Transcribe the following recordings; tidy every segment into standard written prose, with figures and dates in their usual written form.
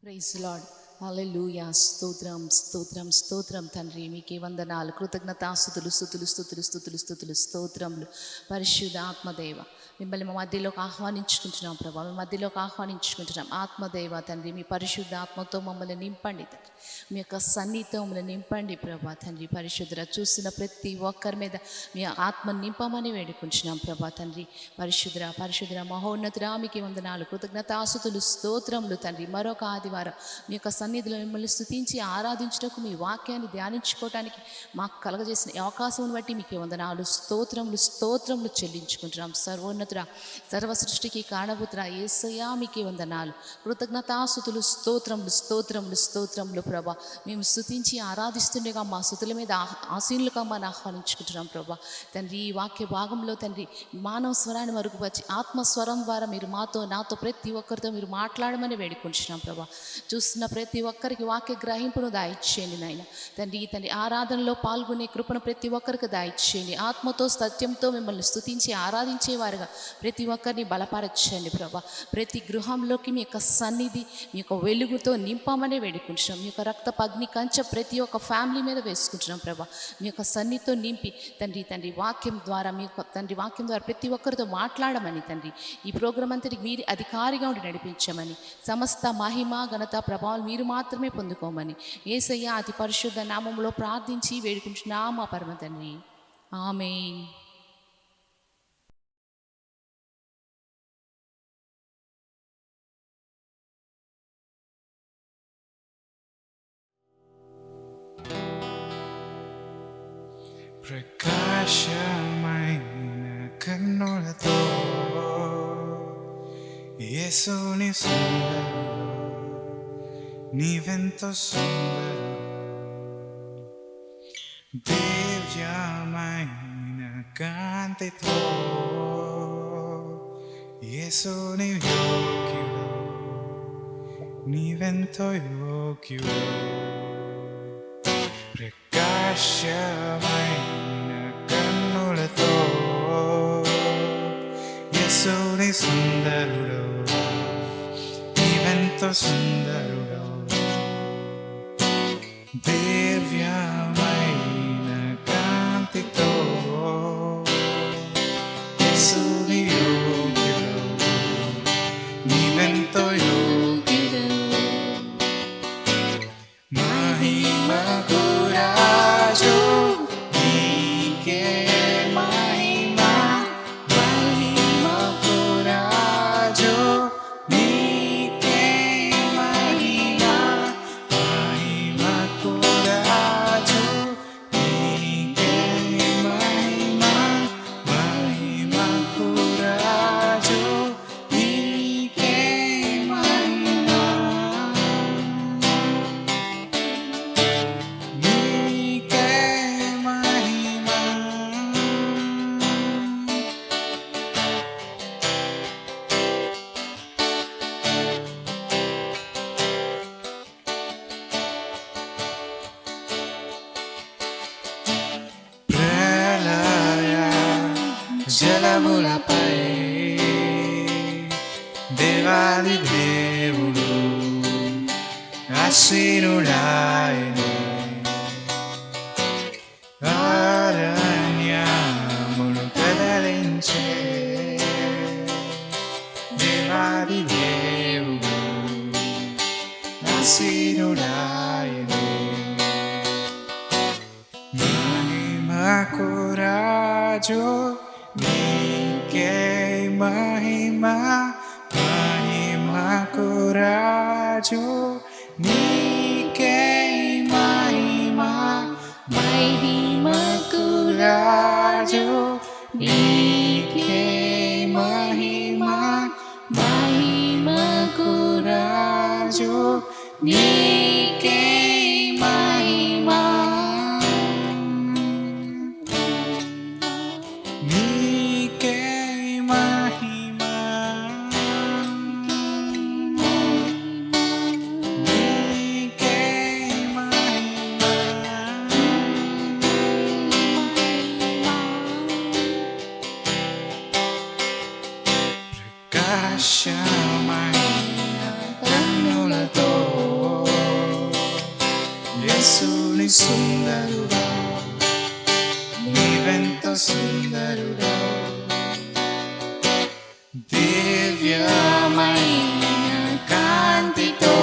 Praise lord. హల్లెలూయా. స్తోత్రం స్తోత్రం స్తోత్రం తండ్రి, మీకే వందనాలు, కృతజ్ఞతాస్తుతులు స్తుతులు స్తుతులు స్తుతులు స్తుతులు స్తోత్రములు. పరిశుద్ధ ఆత్మదేవ, మిమ్మల్ని మా మధ్యలోకి ఆహ్వానించుకుంటున్నాం ప్రభా, మీ మధ్యలోకి ఆహ్వానించుకుంటున్నాం. ఆత్మదేవ తండ్రి, మీ పరిశుద్ధ ఆత్మతో మమ్మల్ని నింపండి తండ్రి, మీ యొక్క సన్నిధితో మమ్మల్ని నింపండి ప్రభా తండ్రి. పరిశుద్ధ చూస్తున్న ప్రతి ఒక్కరి మీద మీ ఆత్మ నింపమని వేడుకుంటున్నాం ప్రభా తండ్రి. పరిశుద్ధ మహోన్నతుడా, మీకే వందనాలు, కృతజ్ఞతాస్తుతులు స్తోత్రములు తండ్రి. మరొక ఆదివారం మీ యొక్క సన్నిధిలో మిమ్మల్ని స్తుతించి ఆరాధించుటకు, మీ వాక్యాన్ని ధ్యానించుకోవటానికి మాకు కలగజేసిన అవకాశం బట్టి మీకే వందనాలు, స్తోత్రములు స్తోత్రములు చెల్లించుకుంటున్నాం. సర్వోన్నతుడా, సర్వ సృష్టికి కారణభూతుడా యేసయ్యా, మీకే వందనాలు, కృతజ్ఞతాస్తుతులు స్తోత్రములు స్తోత్రములు స్తోత్రములు ప్రభా. మేము స్తుతించి ఆరాధిస్తుండగా మా స్తుతుల మీద ఆసీనులుగా మనం ఆహ్వానించుకుంటున్నాం ప్రభా తండ్రి. ఈ వాక్య భాగంలో తండ్రి, మానవ స్వరాన్ని మరుగుపరిచి ఆత్మస్వరం ద్వారా మీరు నాతో ప్రతి ఒక్కరితో మీరు మాట్లాడమని వేడుకుంటున్నాం ప్రభా. చూస్తున్న ప్రతి ఒక్కరికి వాక్య గ్రహింపును దాయిచ్చేయండి నాయన తండ్రి. ఆరాధనలో పాల్గొనే కృపను ప్రతి ఒక్కరికి దాయిచ్చేయండి. ఆత్మతో సత్యంతో మిమ్మల్ని స్తుతించి ఆరాధించేవారుగా ప్రతి ఒక్కరిని బలపరచండి ప్రభా. ప్రతి గృహంలోకి మీ యొక్క సన్నిధి, మీ యొక్క వెలుగుతో నింపమని వేడుకుంటున్నాం. మీ యొక్క రక్త అగ్ని కంచె ప్రతి ఒక్క ఫ్యామిలీ మీద వేసుకుంటున్నాం ప్రభా. మీ యొక్క సన్నిధితో నింపి తండ్రి వాక్యం ద్వారా మీ యొక్క వాక్యం ద్వారా ప్రతి ఒక్కరితో మాట్లాడమని తండ్రి. ఈ ప్రోగ్రాం అంతటికి మీరు అధికారిగా ఉండి నడిపించమని, సమస్త మహిమ ఘనత ప్రభావాలు మీరు మాత్రమే పొందుకోమని యేసయ్య అతి పరిశుద్ధ నామములో ప్రార్థించి వేడుకుంటున్నాం మా పరమ తండ్రి. ఆమేన్. ప్రకాశమైన కన్నులతో యేసుని సుందరుడు, నీవెంతో సుందరుడు. దివ్యమైన కాంతితో యేసుని యోగ్యుడు, నీవెంతో యోగ్యుడు. ప్రకాశమైన కన్నులతో యేసుని సుందరుడు, నీవెంతో సుందరుడు. దివ్యమైన కాంతితో యేసుని యోగ్యుడు, నీవెంతో యోగ్యుడు. మహిమకు రాజు నీకే మహిమ, మహిమకు రాజు నీకే మహిమ, మహిమకు రాజు నీకే మహిమ, మహిమకు రాజు నీకే మహిమ. నీకే మహిమ. ప్రళయ జలములపై దేవాది దేవుడు ఆసీనుడాయెను. అరణ్యమును కదలించే దేవాది దేవుడు ఆసీనుడాయెను. మహిమకు రాజు నీకే మహిమ, మహిమకు రాజు నీకే మహిమ, మహిమకు రాజు నీకే మహిమ, మహిమకు రాజు నీకే మహిమ. నీకే మహిమ. నీకే మహిమ. ప్రకాశమైన కన్నులతో యేసుని సుందరుడా నీవెంత సుందరుడా దివ్యమైన కాంతితో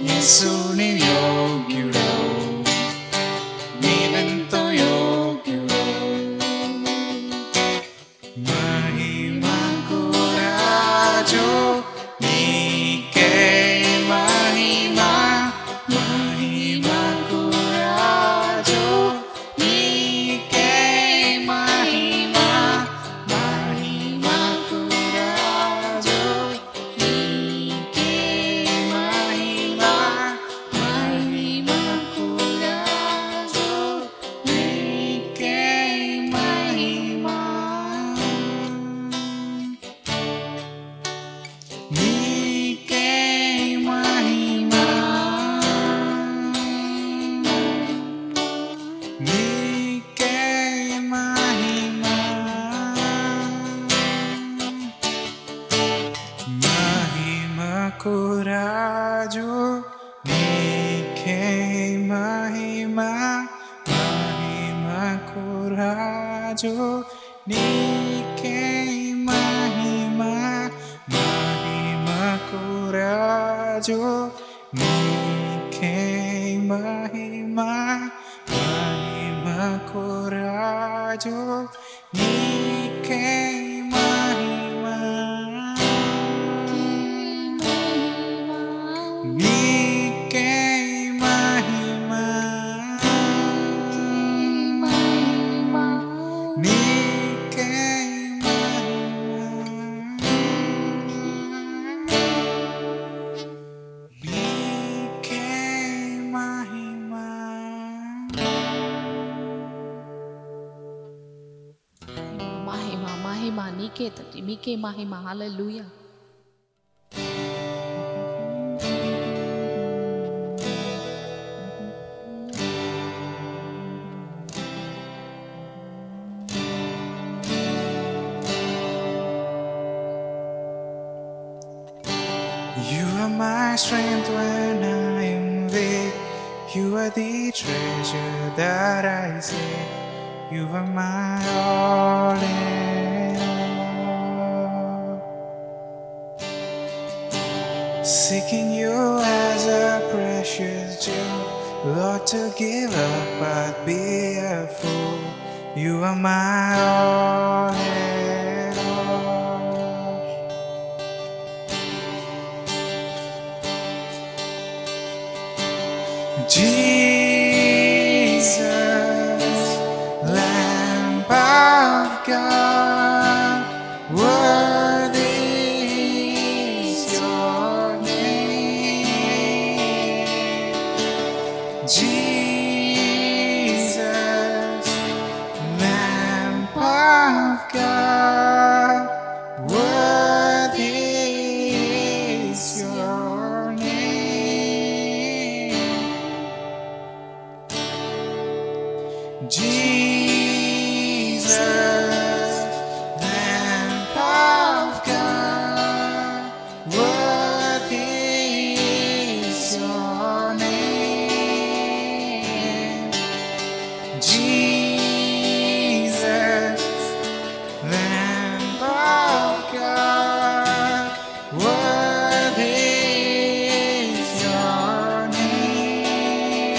యేసుని యోగ్యుడవు నీవెంతో యోగ్యుడవు మహిమకు రాజు నీకే మహిమ మహిమకు రాజు నీకే మహిమ మహిమకు రాజు నీకే మహిమ మహిమకు రాజు నీకే మహిమ నీకే మహిమ నీకే మహిమ మహిమకు రాజు నీకే మహిమ మహిమకు రాజు నీకే మహిమ మహిమకు రాజు నీకే మహిమ మహిమకు రాజు నీకే మహిమ నీకే మహిమ నీకే మహిమ మహిమ మహిమ నీకే తండ్రి మీకే మహిమ హల్లెలూయా You are my strength when I am weak. You are the treasure that I seek. You are my all in all. Seeking you as a precious gem, Lord, to give up I'd be a fool. You are my all in all. Jesus, Lamb of God, worthy is your name. Jesus, Lamb of God, worthy is your name. Jesus, Lamb of God, worthy is your name. Jesus, Lamb of God, worthy is your name.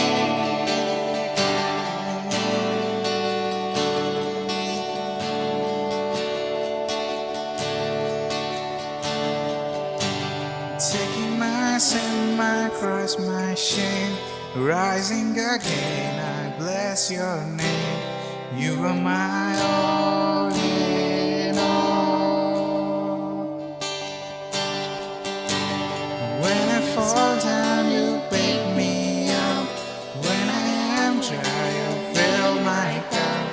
Taking my sin, my cross, my shame, rising again, I bless your name. You are my all in all. When I fall down, you pick me up. When I am dry, you fill my cup.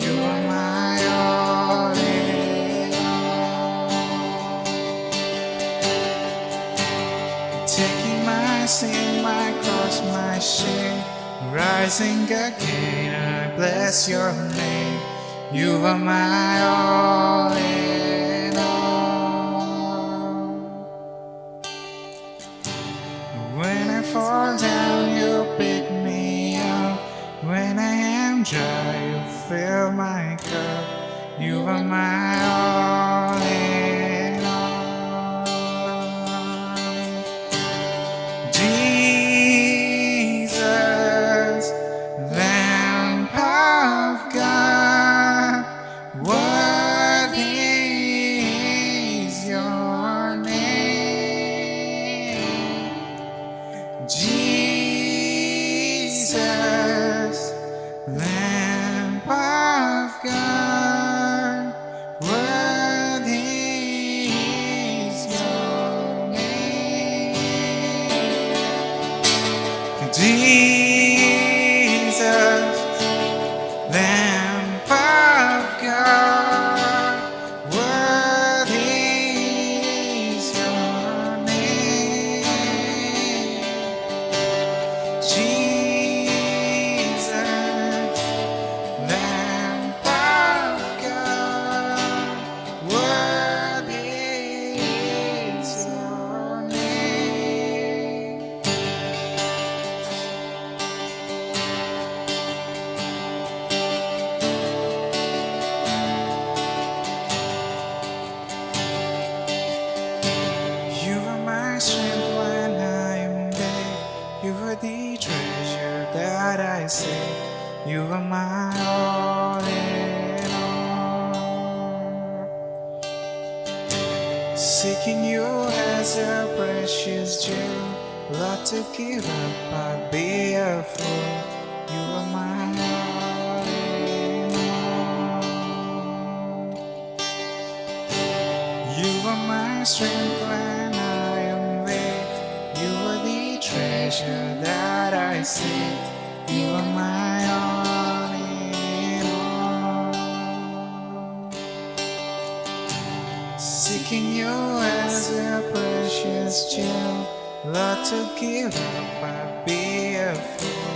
You are my all in all. Taking my sin, my cross, my shame, rising again, I bless your name. You are my all in all. When I fall down, you pick me up. When I am dry, you fill my cup. You are my all in all. Jesus, Lamb of God, worthy is your name. Jesus, Lamb of God, worthy is your name. Jesus, Lamb of God, worthy is your name. Jesus, Lamb of God, worthy is your name. You are my strength when I am weak. You are the treasure that I say. You are my all in all. Seeking you as a precious gem, Lord, to give up, I'd be a fool. You are my all in all. You are my strength when I am weak. You are the treasure that I seek. You are my all in all. Seeking you as a precious gem, Lord, to give up, I'd be a fool.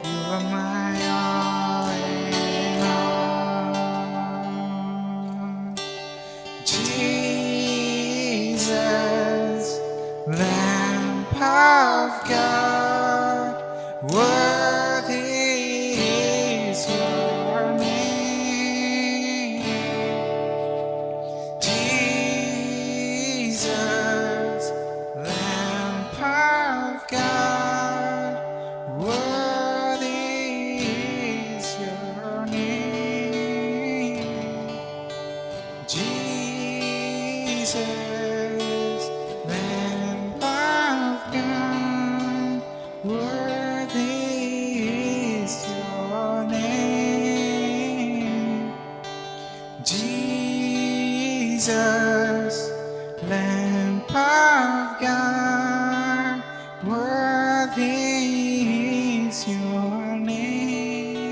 You are my all in all. Jesus, Lamb of God, worthy is your name. Jesus, Lamb of God, worthy is your name. Jesus, Lamb of God, worthy is your name. Jesus, Lamb of God, worthy is your name.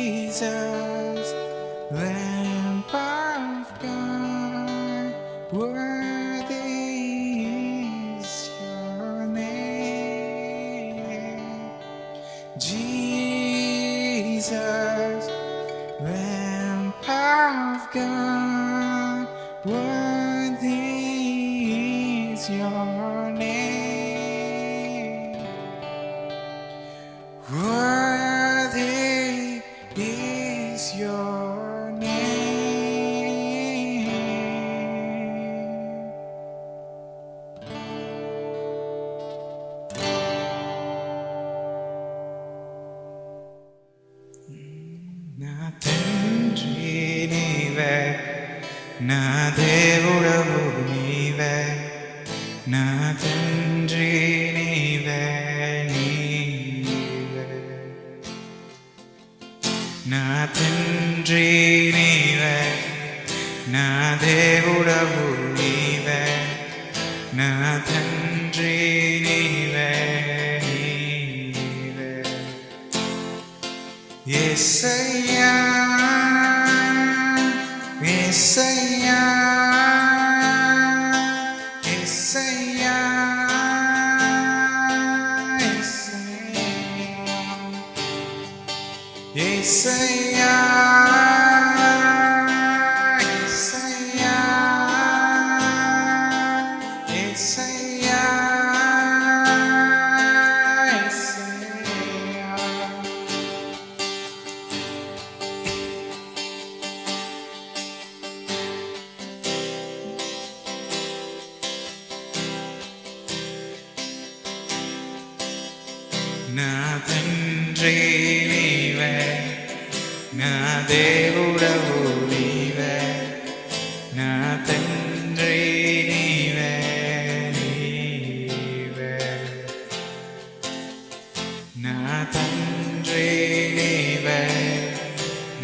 Jesus, Lamb of God, worthy is your name. Jesus, Lamb of God, worthy is your name. Worthy is your name. నా తండ్రి నీవే, నా దేవుడవు నీవే, నా తండ్రి నీవే, నీవే. నా తండ్రి నీవే, నా దేవుడవు నీవే, నా తండ్రి నీవే, నీవే. యేసయ్యా, యేసయ్యా, యేసయ్యా, యేసయ్యా, యేసయ్యా, యేసయ్యా, నా తండ్రి నీవే, నా దేవుడవు నీవే, నా తండ్రి నీవే, నీవే. నా తండ్రి నీవే,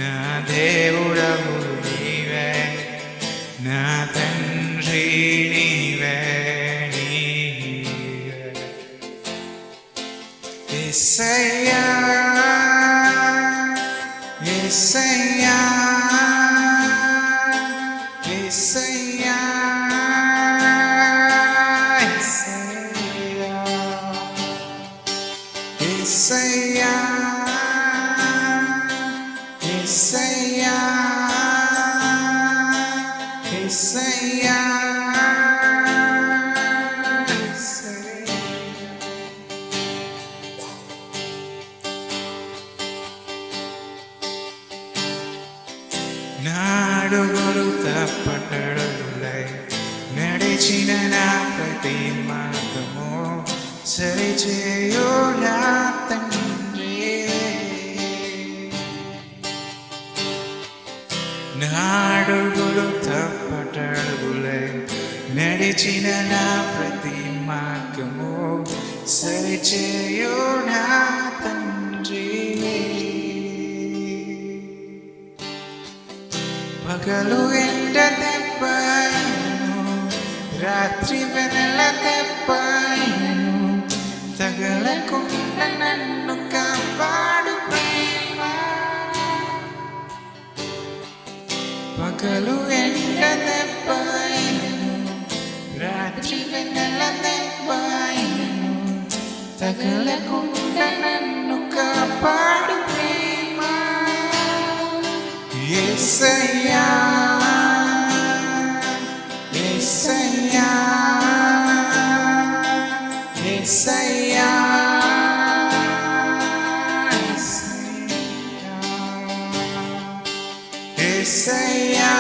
నా దేవుడవు నీవే, నా తండ్రి నీవే, నీవే. యేసయ్యా, యేసయ్యా, యేసయ్యా, యేసయ్యా, యేసయ్యా, యేసయ్యా, యేసయ్యా. నాడుగులు తప్పటడుగులై నడిచిన నా ప్రతి మార్గము సరిచేయు నా తండ్రి. నాడుగులు తప్పటడుగులై నడిచిన నా ప్రతి మార్గము సరిచేయు నా తండ్రి. పగలు ఎండ దెబ్బను, రాత్రి వెనల దెబ్బను, తగలకుండా నన్ను కాపాడు ప్రేమ. పగలు ఎండ దెబ్బను, రాత్రి వెనల దెబ్బను, తగలకుండా నన్ను కాపాడు ప్రేమ. యేసయ్యా, యేసయ్యా, యేసయ్యా, యేసయ్యా,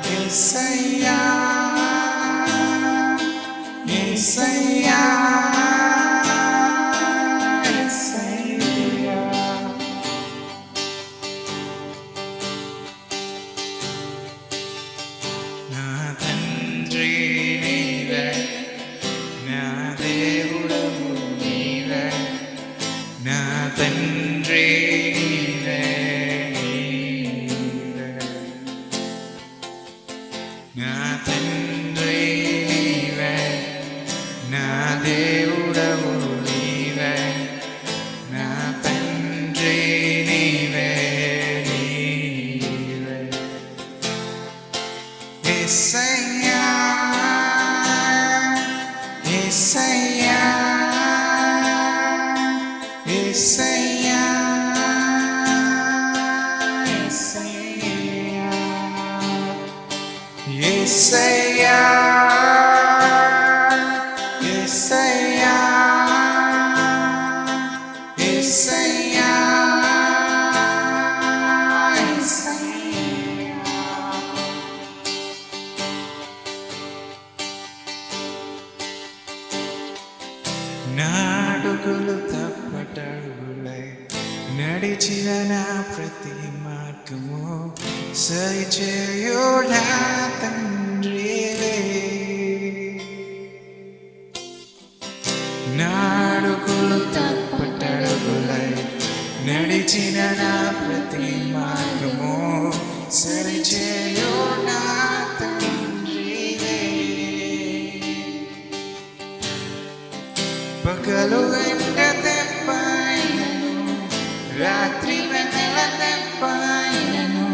యేసయ్యా, యేసయ్యా, యేసయ్యా. నా తండ్రి నీవే, నా దేవుడవు నీవే, నా తండ్రి నీవే, నీవే. నా తండ్రి నీవే, నా దేవుడవు నీవే, నా తండ్రి నీవే, నీవే. యేసయ్యా, యేసయ్యా, యేసయ్యా, యేసయ్యా, యేసయ్యా, యేసయ్యా, నాడుగులు తప్పటడుగులై నడిచిన నా ప్రతి మార్గము సరిచేయు నా తండ్రివే. నాడుగులు తప్పటడుగులై నడిచిన నా ప్రతి మార్గము సరిచేయు నా తండ్రివే. పగలు ఎండ దెబ్బను, రాత్రి వెన్నెల దెబ్బను,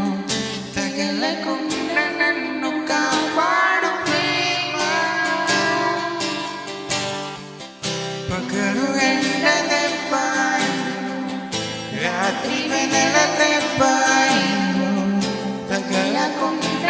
తగలకుండా నన్ను కాపాడు ప్రేమ. పగలు ఎండ దెబ్బను, రాత్రి వెన్నెల దెబ్బను, తగలకుండా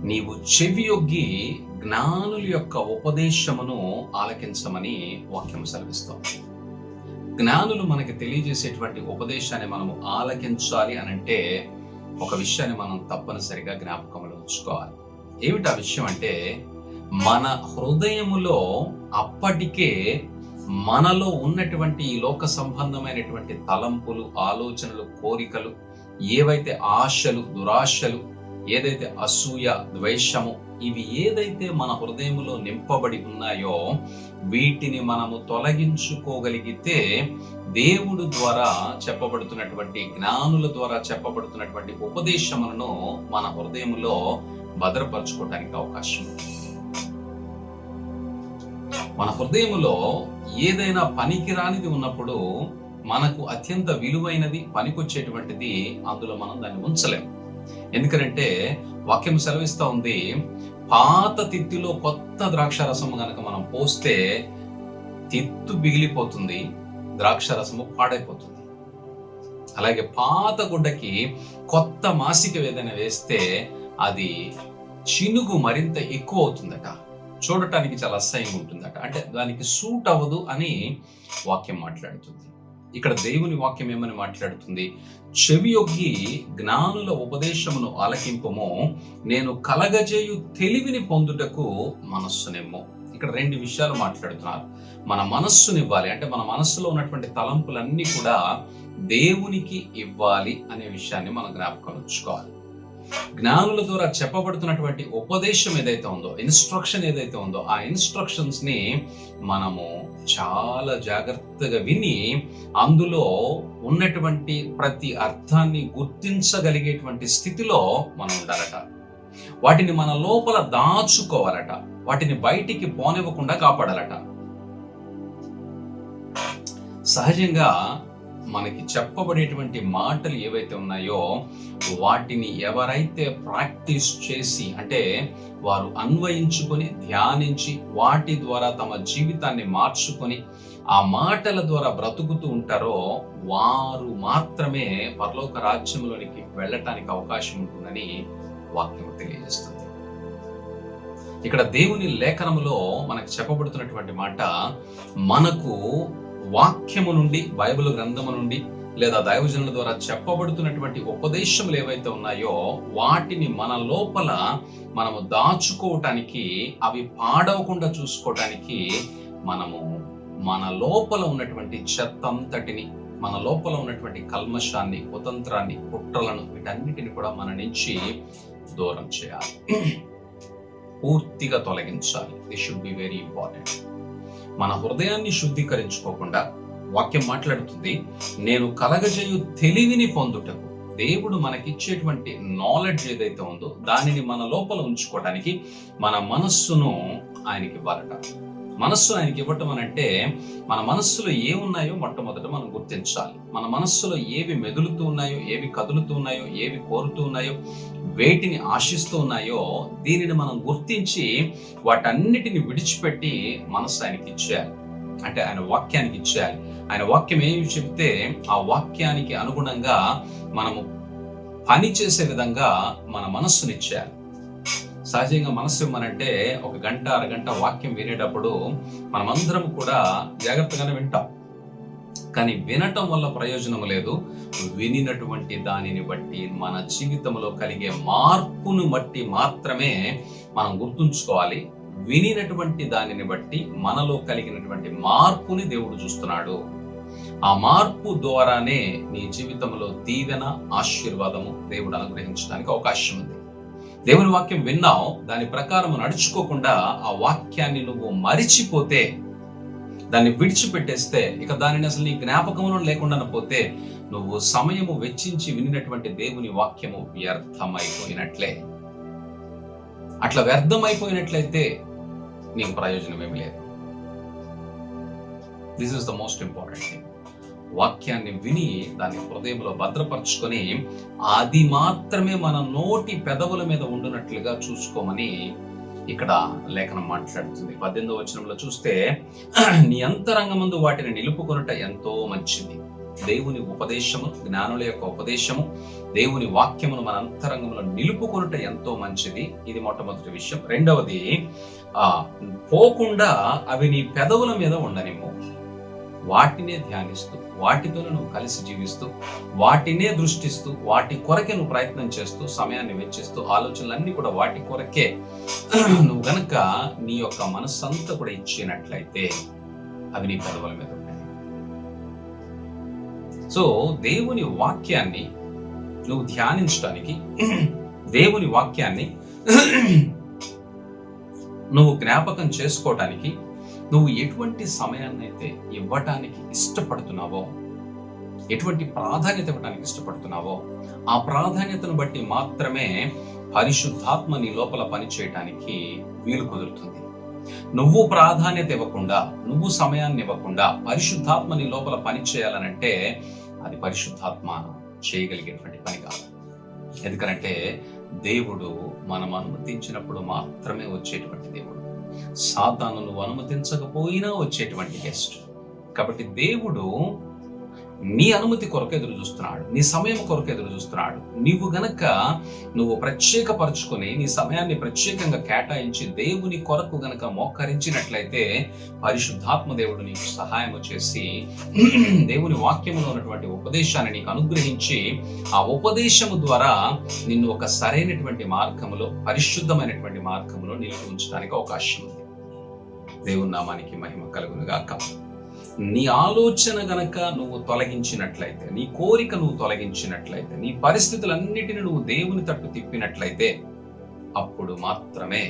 నీవు చెవియొగ్గి జ్ఞానుల యొక్క ఉపదేశమును ఆలకించమని వాక్యం సెలవిస్తోంది. జ్ఞానులు మనకి తెలియజేసేటువంటి ఉపదేశాన్ని మనము ఆలకించాలి అనంటే ఒక విషయాన్ని మనం తప్పనిసరిగా జ్ఞాపకంలో ఉంచుకోవాలి. ఏమిటి ఆ విషయం అంటే, మన హృదయములో అప్పటికే మనలో ఉన్నటువంటి ఈ లోక సంబంధమైనటువంటి తలంపులు, ఆలోచనలు, కోరికలు, ఏవైతే ఆశలు, దురాశలు, ఏదైతే అసూయ, ద్వేషము, ఇవి ఏదైతే మన హృదయములో నింపబడి ఉన్నాయో వీటిని మనము తొలగించుకోగలిగితే దేవుడు ద్వారా చెప్పబడుతున్నటువంటి, జ్ఞానుల ద్వారా చెప్పబడుతున్నటువంటి ఉపదేశములను మన హృదయములో భద్రపరచుకోవడానికి అవకాశం ఉంది. మన హృదయములో ఏదైనా పనికిరానిది ఉన్నప్పుడు మనకు అత్యంత విలువైనది, పనికొచ్చేటువంటిది అందులో మనం దాన్ని ఉంచలేము. ఎందుకంటే వాక్యం సెలవిస్తా ఉంది, పాత తిత్తిలో కొత్త ద్రాక్ష రసము గనక మనం పోస్తే తిత్తు బిగిలిపోతుంది, ద్రాక్ష రసము పాడైపోతుంది. అలాగే పాత గుడ్డకి కొత్త మాసిక ఏదైనా వేస్తే అది చినుగు మరింత ఎక్కువ అవుతుందట, చూడటానికి చాలా అసహ్యంగా ఉంటుందట. అంటే దానికి సూట్ అవ్వదు అని వాక్యం మాట్లాడుతుంది. ఇక్కడ దేవుని వాక్యం ఏమని మాట్లాడుతుంది, చెవియొగ్గి జ్ఞానుల ఉపదేశమును ఆలకింపము, నేను కలగజేయు తెలివిని పొందుటకు మనస్సునేమో. ఇక్కడ రెండు విషయాలు మాట్లాడుతున్నారు. మన మనస్సునివ్వాలి అంటే మన మనస్సులో ఉన్నటువంటి తలంపులన్నీ కూడా దేవునికి ఇవ్వాలి అనే విషయాన్ని మనం జ్ఞాపకం ఉంచుకోవాలి. జ్ఞానుల ద్వారా చెప్పబడుతున్నటువంటి ఉపదేశం ఏదైతే ఉందో, ఇన్స్ట్రక్షన్ ఏదైతే ఉందో, ఆ ఇన్స్ట్రక్షన్స్ ని మనము చాలా జాగ్రత్తగా విని అందులో ఉన్నటువంటి ప్రతి అర్థాన్ని గుర్తించగలిగేటువంటి స్థితిలో మనం ఉండాలట. వాటిని మన లోపల దాచుకోవాలట, వాటిని బయటికి పోనివ్వకుండా కాపాడాలట. సహజంగా మనకి చెప్పబడేటువంటి మాటలు ఏవైతే ఉన్నాయో వాటిని ఎవరైతే ప్రాక్టీస్ చేసి, అంటే వారు అన్వయించుకొని ధ్యానించి వాటి ద్వారా తమ జీవితాన్ని మార్చుకొని ఆ మాటల ద్వారా బ్రతుకుతూ ఉంటారో వారు మాత్రమే పరలోక రాజ్యంలోనికి వెళ్ళటానికి అవకాశం ఉంటుందని వాక్యం తెలియజేస్తుంది. ఇక్కడ దేవుని లేఖనములో మనకు చెప్పబడుతున్నటువంటి మాట, మనకు వాక్యము నుండి, బైబిల్ గ్రంథము నుండి లేదా దైవజనుల ద్వారా చెప్పబడుతున్నటువంటి ఉపదేశములు ఏవైతే ఉన్నాయో వాటిని మన లోపల మనము దాచుకోవటానికి, అవి పాడవకుండా చూసుకోవటానికి మనము మన లోపల ఉన్నటువంటి చెత్తంతటిని, మన లోపల ఉన్నటువంటి కల్మషాన్ని, కుతంత్రాన్ని, కుట్రలను, వీటన్నిటిని కూడా మన నుంచి దూరం చేయాలి, పూర్తిగా తొలగించాలి. This should be very important. మన హృదయాన్ని శుద్ధీకరించుకోకుండా వాక్యం మాట్లాడుతుంది, నేను కలగజేయు తెలివిని పొందుటకు. దేవుడు మనకిచ్చేటువంటి నాలెడ్జ్ ఏదైతే ఉందో దానిని మన లోపల ఉంచుకోవడానికి మన మనస్సును ఆయనకి ఇవ్వాలట. మనస్సును ఆయనకి ఇవ్వటం అనంటే మన మనస్సులో ఏమున్నాయో మొట్టమొదట మనం గుర్తించాలి. మన మనస్సులో ఏవి మెదులుతూ ఉన్నాయో, ఏవి కదులుతూ ఉన్నాయో, ఏవి కోరుతూ ఉన్నాయో, వేటిని ఆశిస్తూ ఉన్నాయో దీనిని మనం గుర్తించి వాటన్నిటిని విడిచిపెట్టి మనస్సు ఆయనకి ఇచ్చేయాలి. అంటే ఆయన వాక్యానికి ఇచ్చేయాలి. ఆయన వాక్యం ఏమి చెప్తే ఆ వాక్యానికి అనుగుణంగా మనము పని చేసే విధంగా మన మనస్సుని ఇచ్చేయాలి. సహజంగా మనస్సు ఇవ్వమనంటే ఒక గంట, అరగంట వాక్యం వినేటప్పుడు మనమందరం కూడా జాగ్రత్తగానే వింటాం, కానీ వినటం వల్ల ప్రయోజనం లేదు. వినినటువంటి దానిని బట్టి మన జీవితంలో కలిగే మార్పును బట్టి మాత్రమే మనం గుర్తుంచుకోవాలి. వినినటువంటి దానిని బట్టి మనలో కలిగినటువంటి మార్పుని దేవుడు చూస్తున్నాడు. ఆ మార్పు ద్వారానే నీ జీవితంలో దీవెన, ఆశీర్వాదము దేవుడు అనుగ్రహించడానికి అవకాశం ఉంది. దేవుని వాక్యం విన్నావు, దాని ప్రకారం నడుచుకోకుండా ఆ వాక్యాన్ని నువ్వు మరిచిపోతే, దాన్ని విడిచిపెట్టేస్తే, ఇక దానిని అసలు నీ జ్ఞాపకంలో లేకుండా పోతే నువ్వు సమయము వెచ్చించి వినినటువంటి దేవుని వాక్యము వ్యర్థమైపోయినట్లే. అట్లా వ్యర్థమైపోయినట్లయితే నీకు ప్రయోజనం ఏమి లేదు. This is the most important thing. వాక్యాన్ని విని దాన్ని హృదయంలో భద్రపరచుకొని అది మాత్రమే మన నోటి పెదవుల మీద ఉండునట్లుగా చూసుకోమని ఇక్కడ లేఖనం మాట్లాడుతుంది. 18వ వచనంలో చూస్తే, నీ అంతరంగమందు వాటిని నిలుపుకొనుట ఎంతో మంచిది, దేవుని ఉపదేశము, జ్ఞానుల యొక్క ఉపదేశము, దేవుని వాక్యమును మన అంతరంగంలో నిలుపుకొనుట ఎంతో మంచిది. ఇది మొట్టమొదటి విషయం. రెండవది, పోకుండా అవి నీ పెదవుల మీద ఉండనిమ్ము. వాటినే ధ్యానిస్తూ, వాటితో నువ్వు కలిసి జీవిస్తూ, వాటినే దృష్టిస్తూ, వాటి కొరకే నువ్వు ప్రయత్నం చేస్తూ, సమయాన్ని వెచ్చిస్తూ, ఆలోచనలన్నీ కూడా వాటి కొరకే నువ్వు గనక నీ యొక్క మనస్సంతా కూడా ఇచ్చినట్లయితే అవి నీ పెదవుల మీద ఉంటాయి. సో దేవుని వాక్యాన్ని నువ్వు ధ్యానించడానికి, దేవుని వాక్యాన్ని నువ్వు జ్ఞాపకం చేసుకోవటానికి నువ్వు ఎటువంటి సమయాన్ని అయితే ఇవ్వటానికి ఇష్టపడుతున్నావో, ఎటువంటి ప్రాధాన్యత ఇవ్వడానికి ఇష్టపడుతున్నావో, ఆ ప్రాధాన్యతను బట్టి మాత్రమే పరిశుద్ధాత్మ నీ లోపల పనిచేయటానికి వీలు కుదురుతుంది. నువ్వు ప్రాధాన్యత ఇవ్వకుండా, నువ్వు సమయాన్ని ఇవ్వకుండా పరిశుద్ధాత్మ నీ లోపల పని చేయాలనంటే అది పరిశుద్ధాత్మ చేయగలిగేటువంటి పని కాదు. ఎందుకంటే దేవుడు మనం అనుమతించినప్పుడు మాత్రమే వచ్చేటువంటి దేవుడు. సాతాను నువ్వు అనుమతించకపోయినా వచ్చేటువంటి గెస్ట్. కాబట్టి దేవుడు నీ అనుమతి కొరకు ఎదురు చూస్తున్నాడు, నీ సమయం కొరకు ఎదురు చూస్తున్నాడు. నువ్వు ప్రత్యేకపరచుకొని నీ సమయాన్ని ప్రత్యేకంగా కేటాయించి దేవుని కొరకు గనక మోకరించినట్లయితే పరిశుద్ధాత్మ దేవుడు నీకు సహాయం చేసి దేవుని వాక్యంలో ఉన్నటువంటి ఉపదేశాన్ని నీకు అనుగ్రహించి ఆ ఉపదేశము ద్వారా నిన్ను ఒక సరైనటువంటి మార్గములో, పరిశుద్ధమైనటువంటి మార్గములో నిలిపి ఉంచడానికి అవకాశం ఉంది. దేవుని నామానికి మహిమ కలుగును గాక. నీ ఆలోచన గనక నువ్వు తొలగించినట్లయితే, నీ కోరిక నువ్వు తొలగించినట్లయితే, నీ పరిస్థితులన్నిటిని నువ్వు దేవుని తట్టు తిప్పినట్లయితే అప్పుడు మాత్రమే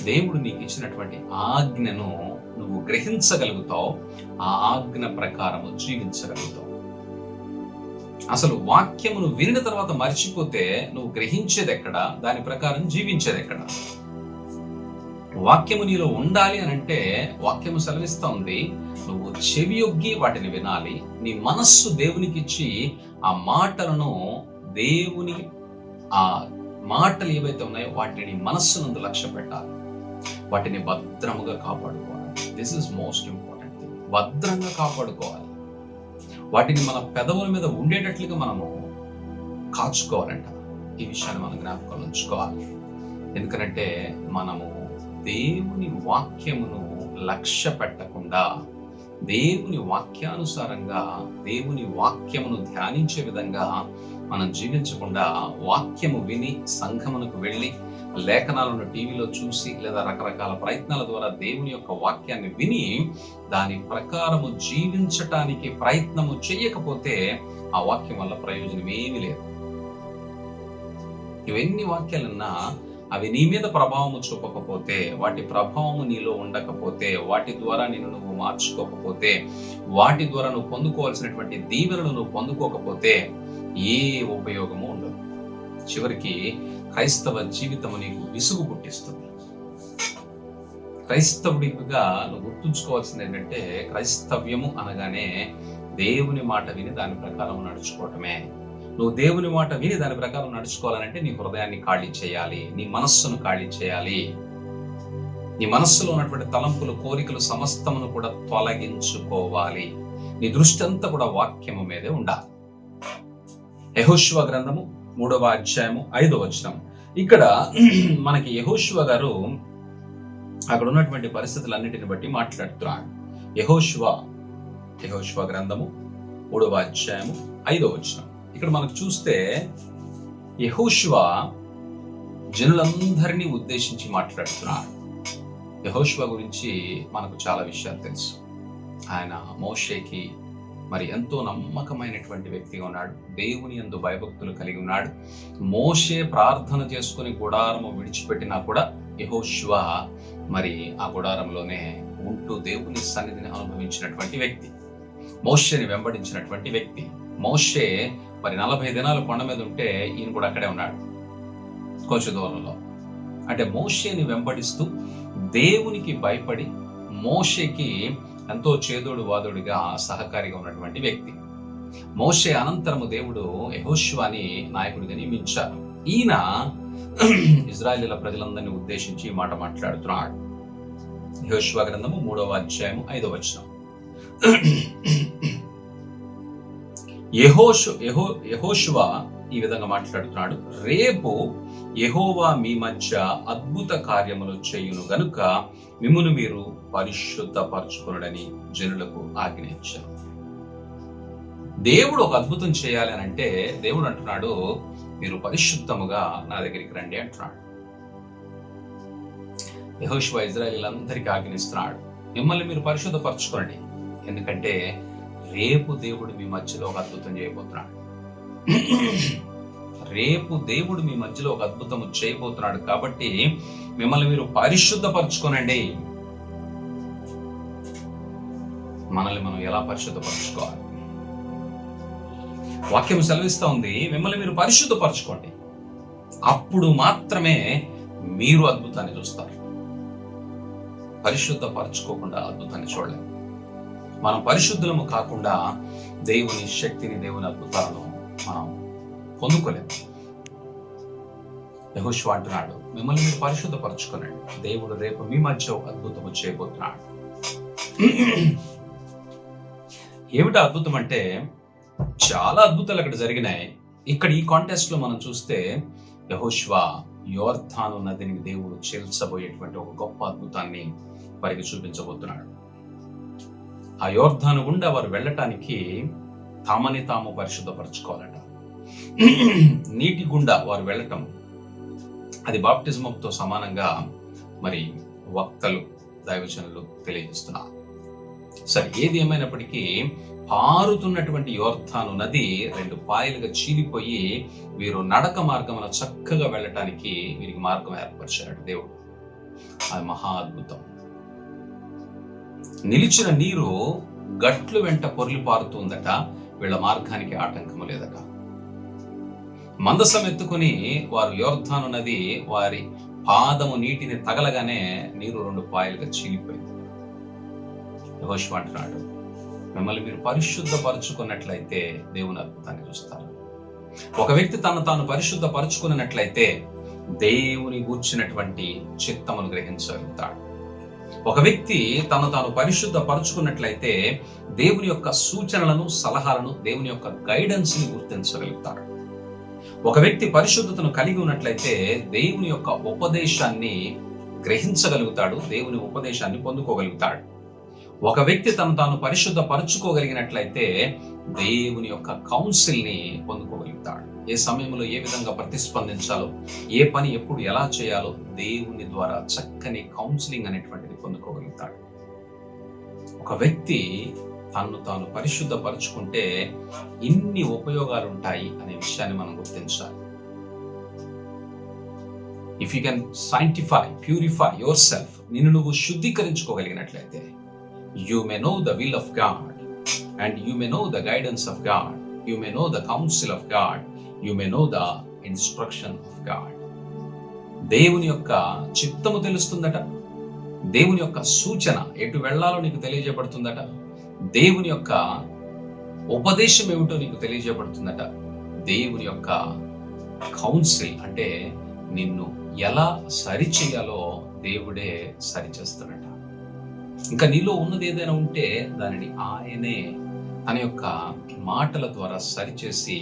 దేవుడు నీకు ఇచ్చినటువంటి ఆజ్ఞను నువ్వు గ్రహించగలుగుతావు, ఆ ఆజ్ఞ ప్రకారము జీవించగలుగుతావు. అసలు వాక్యమును వినిన తర్వాత మర్చిపోతే నువ్వు గ్రహించేది ఎక్కడ, దాని ప్రకారం జీవించేది ఎక్కడ? వాక్యము నీలో ఉండాలి అని అంటే వాక్యము సెలవిస్తా ఉంది, నువ్వు చెవియొగ్గి వాటిని వినాలి. నీ మనస్సు దేవునికి ఇచ్చి ఆ మాటలను, దేవుని ఆ మాటలు ఏవైతే ఉన్నాయో వాటిని నీ మనస్సునందు లక్ష్య పెట్టాలి. వాటిని భద్రముగా కాపాడుకోవాలి. This is most important thing. భద్రంగా కాపాడుకోవాలి. వాటిని మన పెదవుల మీద ఉండేటట్లుగా మనము కాచుకోవాలంట. ఈ విషయాన్ని మనం జ్ఞాపకం ఉంచుకోవాలి. ఎందుకంటే మనము దేవుని వాక్యమును లక్ష్య పెట్టకుండా, దేవుని వాక్యానుసారంగా, దేవుని వాక్యమును ధ్యానించే విధంగా మనం జీవించకుండా, వాక్యము విని సంఘమునకు వెళ్ళి, లేఖనాలను టీవీలో చూసి, లేదా రకరకాల ప్రయత్నాల ద్వారా దేవుని యొక్క వాక్యాన్ని విని దాని ప్రకారము జీవించటానికి ప్రయత్నము చేయకపోతే ఆ వాక్యం వల్ల ప్రయోజనం ఏమీ లేదు. ఇవన్నీ వాక్యాలన్నా అవి నీ మీద ప్రభావము చూపకపోతే, వాటి ప్రభావము నీలో ఉండకపోతే, వాటి ద్వారా నువ్వు మార్చుకోకపోతే, వాటి ద్వారా నువ్వు పొందుకోవాల్సినటువంటి దీవెనలు నువ్వు పొందుకోకపోతే ఏ ఉపయోగము ఉండదు. చివరికి క్రైస్తవ జీవితము నీకు విసుగు పుట్టిస్తుంది. క్రైస్తవుడిగా నువ్వు గుర్తుంచుకోవాల్సింది ఏంటంటే, క్రైస్తవ్యము అనగానే దేవుని మాట విని దాని ప్రకారం నడుచుకోవటమే. నువ్వు దేవుని మాట విని దాని ప్రకారం నడుచుకోవాలంటే నీ హృదయాన్ని ఖాళీ చేయాలి, నీ మనస్సును ఖాళీ చేయాలి. నీ మనస్సులో ఉన్నటువంటి తలంపులు, కోరికలు సమస్తమును కూడా తొలగించుకోవాలి. నీ దృష్టి అంతా కూడా వాక్యము మీదే ఉండాలి. యెహోషువ గ్రంథము 3వ అధ్యాయము 5వ వచనం. ఇక్కడ మనకి యెహోషువ గారు అక్కడ ఉన్నటువంటి పరిస్థితులన్నిటిని బట్టి మాట్లాడుతున్నాడు. యెహోషువ గ్రంథము 3వ అధ్యాయము 5వ వచనం. ఇక్కడ మనకు చూస్తే యెహోషువ జనులందరినీ ఉద్దేశించి మాట్లాడుతున్నాడు. యెహోషువ గురించి మనకు చాలా విషయాలు తెలుసు. ఆయన మోషేకి మరి ఎంతో నమ్మకమైనటువంటి వ్యక్తిగా ఉన్నాడు. దేవుని యందు భయభక్తులు కలిగి ఉన్నాడు. మోషే ప్రార్థన చేసుకుని గుడారము విడిచిపెట్టినా కూడా యెహోషువ మరి ఆ గుడారంలోనే ఉంటూ దేవుని సన్నిధిని అనుభవించినటువంటి వ్యక్తి, మోషేని వెంబడించినటువంటి వ్యక్తి. మోషే మరి 40 దినాలు కొండ మీద ఉంటే ఈయన కూడా అక్కడే ఉన్నాడు, కొంచెం దూరంలో. అంటే మోషేని వెంబడిస్తూ దేవునికి భయపడి మోషేకి ఎంతో చేదోడు వాదోడుగా సహకారిగా ఉన్నటువంటి వ్యక్తి. మోషే అనంతరము దేవుడు యెహోషువని నాయకుడిగా నియమించారు. ఈయన ఇజ్రాయేలీల ప్రజలందరినీ ఉద్దేశించి ఈ మాట మాట్లాడుతున్నాడు. యెహోషువ గ్రంథము 3వ అధ్యాయము 5వ వచనం. యెహోషువ ఈ విధంగా మాట్లాడుతున్నాడు, రేపు యెహోవా మీ మధ్య అద్భుత కార్యములు చేయును గనుక మిమ్మును మీరు పరిశుద్ధపరచుకొనుడని జనులకు ఆజ్ఞయించారు. దేవుడు ఒక అద్భుతం చేయాలి అని అంటే దేవుడు అంటున్నాడు, మీరు పరిశుద్ధముగా నా దగ్గరికి రండి అంటున్నాడు. యెహోషువ ఇశ్రాయేలీయులందరికీ ఆజ్ఞిస్తున్నాడు, మిమ్మల్ని మీరు పరిశుద్ధపరచుకోండి, ఎందుకంటే రేపు దేవుడు మీ మధ్యలో ఒక అద్భుతం చేయబోతున్నాడు. రేపు దేవుడు మీ మధ్యలో ఒక అద్భుతం చేయబోతున్నాడు కాబట్టి మిమ్మల్ని మీరు పరిశుద్ధపరచుకోనండి. మనల్ని మనం ఎలా పరిశుద్ధపరచుకోవాలి? వాక్యం సెలవిస్తా ఉంది, మిమ్మల్ని మీరు పరిశుద్ధపరచుకోండి, అప్పుడు మాత్రమే మీరు అద్భుతాన్ని చూస్తారు. పరిశుద్ధపరచుకోకుండా అద్భుతాన్ని చూడలేము. మనం పరిశుద్ధులము కాకుండా దేవుని శక్తిని, దేవుని అద్భుతాలను మనం పొందుకోలేము. యెహోషువ అంటున్నాడు, మిమ్మల్ని మీరు పరిశుద్ధపరచుకోనండి, దేవుడు రేపు మీ మధ్య అద్భుతము చేయబోతున్నాడు. ఏమిటా అద్భుతం అంటే, చాలా అద్భుతాలు అక్కడ జరిగినాయి. ఇక్కడ ఈ కాంటెస్ట్ లో మనం చూస్తే యెహోషువ యోర్దాను నదిని దేవుడు చేల్చబోయేటువంటి ఒక గొప్ప అద్భుతాన్ని వారికి చూపించబోతున్నాడు. ఆ యోర్దాను గుండా వారు వెళ్ళటానికి తామని తాము పరిశుద్ధపరచుకోవాలట. నీటి గుండా వారు వెళ్ళటం అది బాప్టిజంతో సమానంగా మరి వక్తలు, దైవజనులు తెలియజేస్తున్నారు. సరే, ఏది ఏమైనప్పటికీ పారుతున్నటువంటి యోర్దాను నది 2 పాయలుగా చీలిపోయి వీరు నడక మార్గమున చక్కగా వెళ్ళటానికి వీరికి మార్గం ఏర్పరిచాడు దేవుడు. అది మహా అద్భుతం. నిలిచిన నీరు గట్లు వెంట పొర్లి పారుతుందట, వీళ్ళ మార్గానికి ఆటంకము లేదట. మందసం ఎత్తుకుని వారు యోర్దాను నది వారి పాదము నీటిని తగలగానే నీరు 2 పాయలుగా చీలిపోయింది. యెహోషువ అంటున్నాడు, మిమ్మల్ని మీరు పరిశుద్ధపరచుకున్నట్లయితే దేవుని అద్భుతాన్ని చూస్తారు. ఒక వ్యక్తి తను తాను పరిశుద్ధపరచుకున్నట్లయితే దేవుని గూర్చినటువంటి చిత్తమును గ్రహించగలుగుతాడు. ఒక వ్యక్తి తను తాను పరిశుద్ధపరచుకున్నట్లయితే దేవుని యొక్క సూచనలను, సలహాలను, దేవుని యొక్క గైడెన్స్ ని గుర్తించగలుగుతాడు. ఒక వ్యక్తి పరిశుద్ధతను కలిగి ఉన్నట్లయితే దేవుని యొక్క ఉపదేశాన్ని గ్రహించగలుగుతాడు, దేవుని ఉపదేశాన్ని పొందుకోగలుగుతాడు. ఒక వ్యక్తి తను తాను పరిశుద్ధపరచుకోగలిగినట్లయితే దేవుని యొక్క కౌన్సిల్ ని పొందుకోగలుగుతాడు. ఏ సమయంలో ఏ విధంగా ప్రతిస్పందించాలో, ఏ పని ఎప్పుడు ఎలా చేయాలో దేవుని ద్వారా చక్కని కౌన్సిలింగ్ అనేటువంటిది పొందుకోగలుగుతాడు. ఒక వ్యక్తి తను తాను పరిశుద్ధపరచుకుంటే ఇన్ని ఉపయోగాలు ఉంటాయి అనే విషయాన్ని మనం గుర్తించాలి. If you can sanctify, purify yourself, నిన్ను నువ్వు శుద్ధీకరించుకోగలిగినట్లయితే, you may know the will of God and you may know the guidance of God, you may know the counsel of God, you may know the instruction of God. దేవుని యొక్క చిత్తము తెలుస్తుందట, దేవుని యొక్క సూచన ఎటు వెళ్ళాలో నీకు తెలియజేయబడుతుందట, దేవుని యొక్క ఉపదేశం ఏమిటో నీకు తెలియజేయబడుతుందట, దేవుని యొక్క కౌన్సిల్ అంటే నిన్ను ఎలా సరిచేయాలో దేవుడే సరిచేస్తాడట. ఇంకా నీలో ఉన్నది ఏదైనా ఉంటే దానిని ఆయనే తన యొక్క మాటల ద్వారా సరిచేసి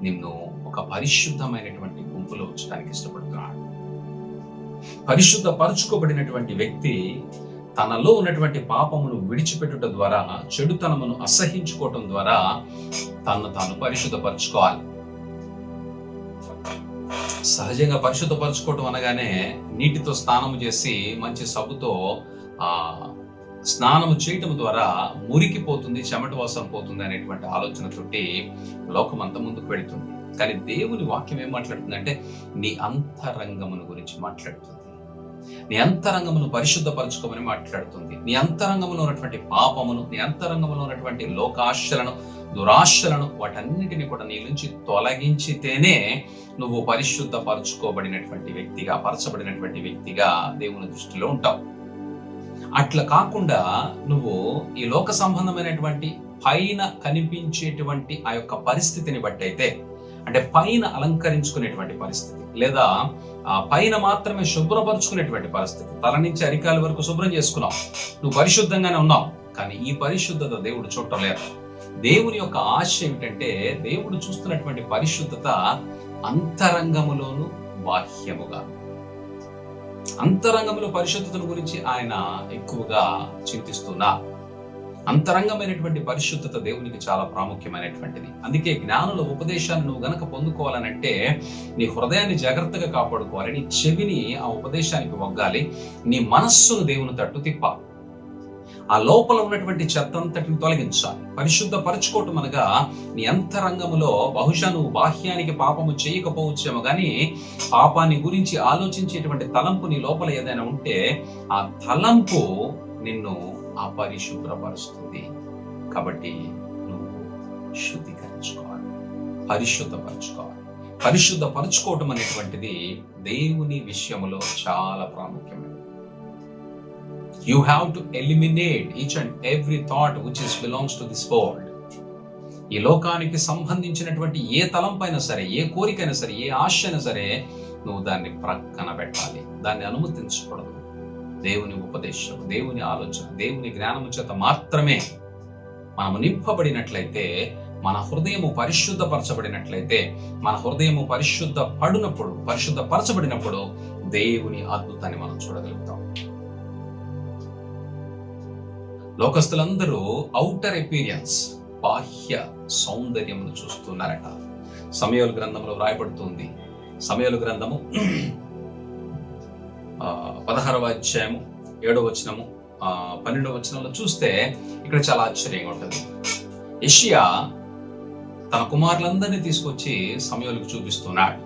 నిన్ను ఒక పరిశుద్ధమైనటువంటి గుంపులో ఉంచడానికి ఇష్టపడుతున్నాడు. పరిశుద్ధపరచుకోబడినటువంటి వ్యక్తి తనలో ఉన్నటువంటి పాపమును విడిచిపెట్టుట ద్వారా, చెడుతనమును అసహించుకోవటం ద్వారా తనను తాను పరిశుద్ధపరచుకోవాలి. సహజంగా పరిశుద్ధపరచుకోవటం అనగానే నీటితో స్నానము చేసి మంచి సబ్బుతో స్నానము చేయటం ద్వారా మురికిపోతుంది, చెమట వాసన పోతుంది అనేటువంటి ఆలోచనతోటి లోకం అంత ముందుకు వెళుతుంది. కానీ దేవుని వాక్యం ఏం మాట్లాడుతుంది అంటే నీ అంతరంగమును గురించి మాట్లాడుతుంది. నీ అంతరంగమును పరిశుద్ధపరచుకోమని మాట్లాడుతుంది. నీ అంతరంగంలో ఉన్నటువంటి పాపమును, నీ అంతరంగంలో ఉన్నటువంటి లోకాశలను, దురాశలను, వాటన్నిటిని కూడా నీ నుంచి తొలగించితేనే నువ్వు పరిశుద్ధపరచుకోబడినటువంటి వ్యక్తిగా, పరచబడినటువంటి వ్యక్తిగా దేవుని దృష్టిలో ఉంటావు. అట్లా కాకుండా నువ్వు ఈ లోక సంబంధమైనటువంటి పైన కనిపించేటువంటి ఆ యొక్క పరిస్థితిని బట్టి అయితే, అంటే పైన అలంకరించుకునేటువంటి పరిస్థితి, లేదా పైన మాత్రమే శుభ్రపరచుకునేటువంటి పరిస్థితి, తల నుంచి అరికాల వరకు శుభ్రం చేసుకున్నావు, నువ్వు పరిశుద్ధంగానే ఉన్నావు, కానీ ఈ పరిశుద్ధత దేవుడు చూడలేదు. దేవుని యొక్క ఆశ ఏమిటంటే దేవుడు చూస్తున్నటువంటి పరిశుద్ధత అంతరంగములోను బాహ్యముగా. అంతరంగములో పరిశుద్ధతను గురించి ఆయన ఎక్కువగా చింతిస్తున్నారు. అంతరంగమైనటువంటి పరిశుద్ధత దేవునికి చాలా ప్రాముఖ్యమైనటువంటిది. అందుకే జ్ఞానుల ఉపదేశాన్ని నువ్వు గనక పొందుకోవాలనంటే నీ హృదయాన్ని జాగ్రత్తగా కాపాడుకోవాలి, నీ చెవిని ఆ ఉపదేశానికి వగ్గాలి, నీ మనస్సును దేవుని తట్టు తిప్పాలి, ఆ లోపల ఉన్నటువంటి చెత్తంతటిని తొలగించాలి. పరిశుద్ధ పరచుకోవటం అనగా నీ అంతరంగములో బహుశా నువ్వు బాహ్యానికి పాపము చేయకపోవచ్చేమో కానీ పాపాన్ని గురించి ఆలోచించేటువంటి తలంపు నీ లోపల ఏదైనా ఉంటే ఆ తలంపు నిన్ను అపరిశుభ్రపరుస్తుంది. కాబట్టి నువ్వు శుద్ధీకరించుకోవాలి, పరిశుద్ధపరచుకోవాలి. పరిశుద్ధపరచుకోవటం అనేటువంటిది దేవుని విషయములో చాలా ప్రాముఖ్యమైనది. You have to eliminate each and every thought which belongs to this world. ఈ లోకానికి సంబంధించినటువంటి ఏ తలంపైనా సరే, ఏ కోరికైనా సరే, ఏ ఆశ అయినా సరే నువ్వు దాన్ని ప్రక్కన పెట్టాలి, దాన్ని అనుమతించకూడదు. దేవుని ఉపదేశం, దేవుని ఆలోచన, దేవుని జ్ఞానము చేత మాత్రమే మనము నింపబడినట్లయితే, మన హృదయము పరిశుద్ధపరచబడినట్లయితే, మన హృదయము పరిశుద్ధపరచబడినప్పుడు దేవుని అద్భుతాన్ని మనం చూడగలుగుతాం. లోకస్తులందరూ ఔటర్ అపీరియన్స్, బాహ్య సౌందర్యమును చూస్తున్నారట. సమూయేలు గ్రంథంలో వ్రాయబడుతుంది. సమూయేలు గ్రంథము 16వ అధ్యాయము 7వ వచనము 12వ వచనంలో చూస్తే ఇక్కడ చాలా ఆశ్చర్యంగా ఉంటుంది. యెషయా తన కుమారులందరినీ తీసుకొచ్చి సమూయేలుకు చూపిస్తున్నాడు.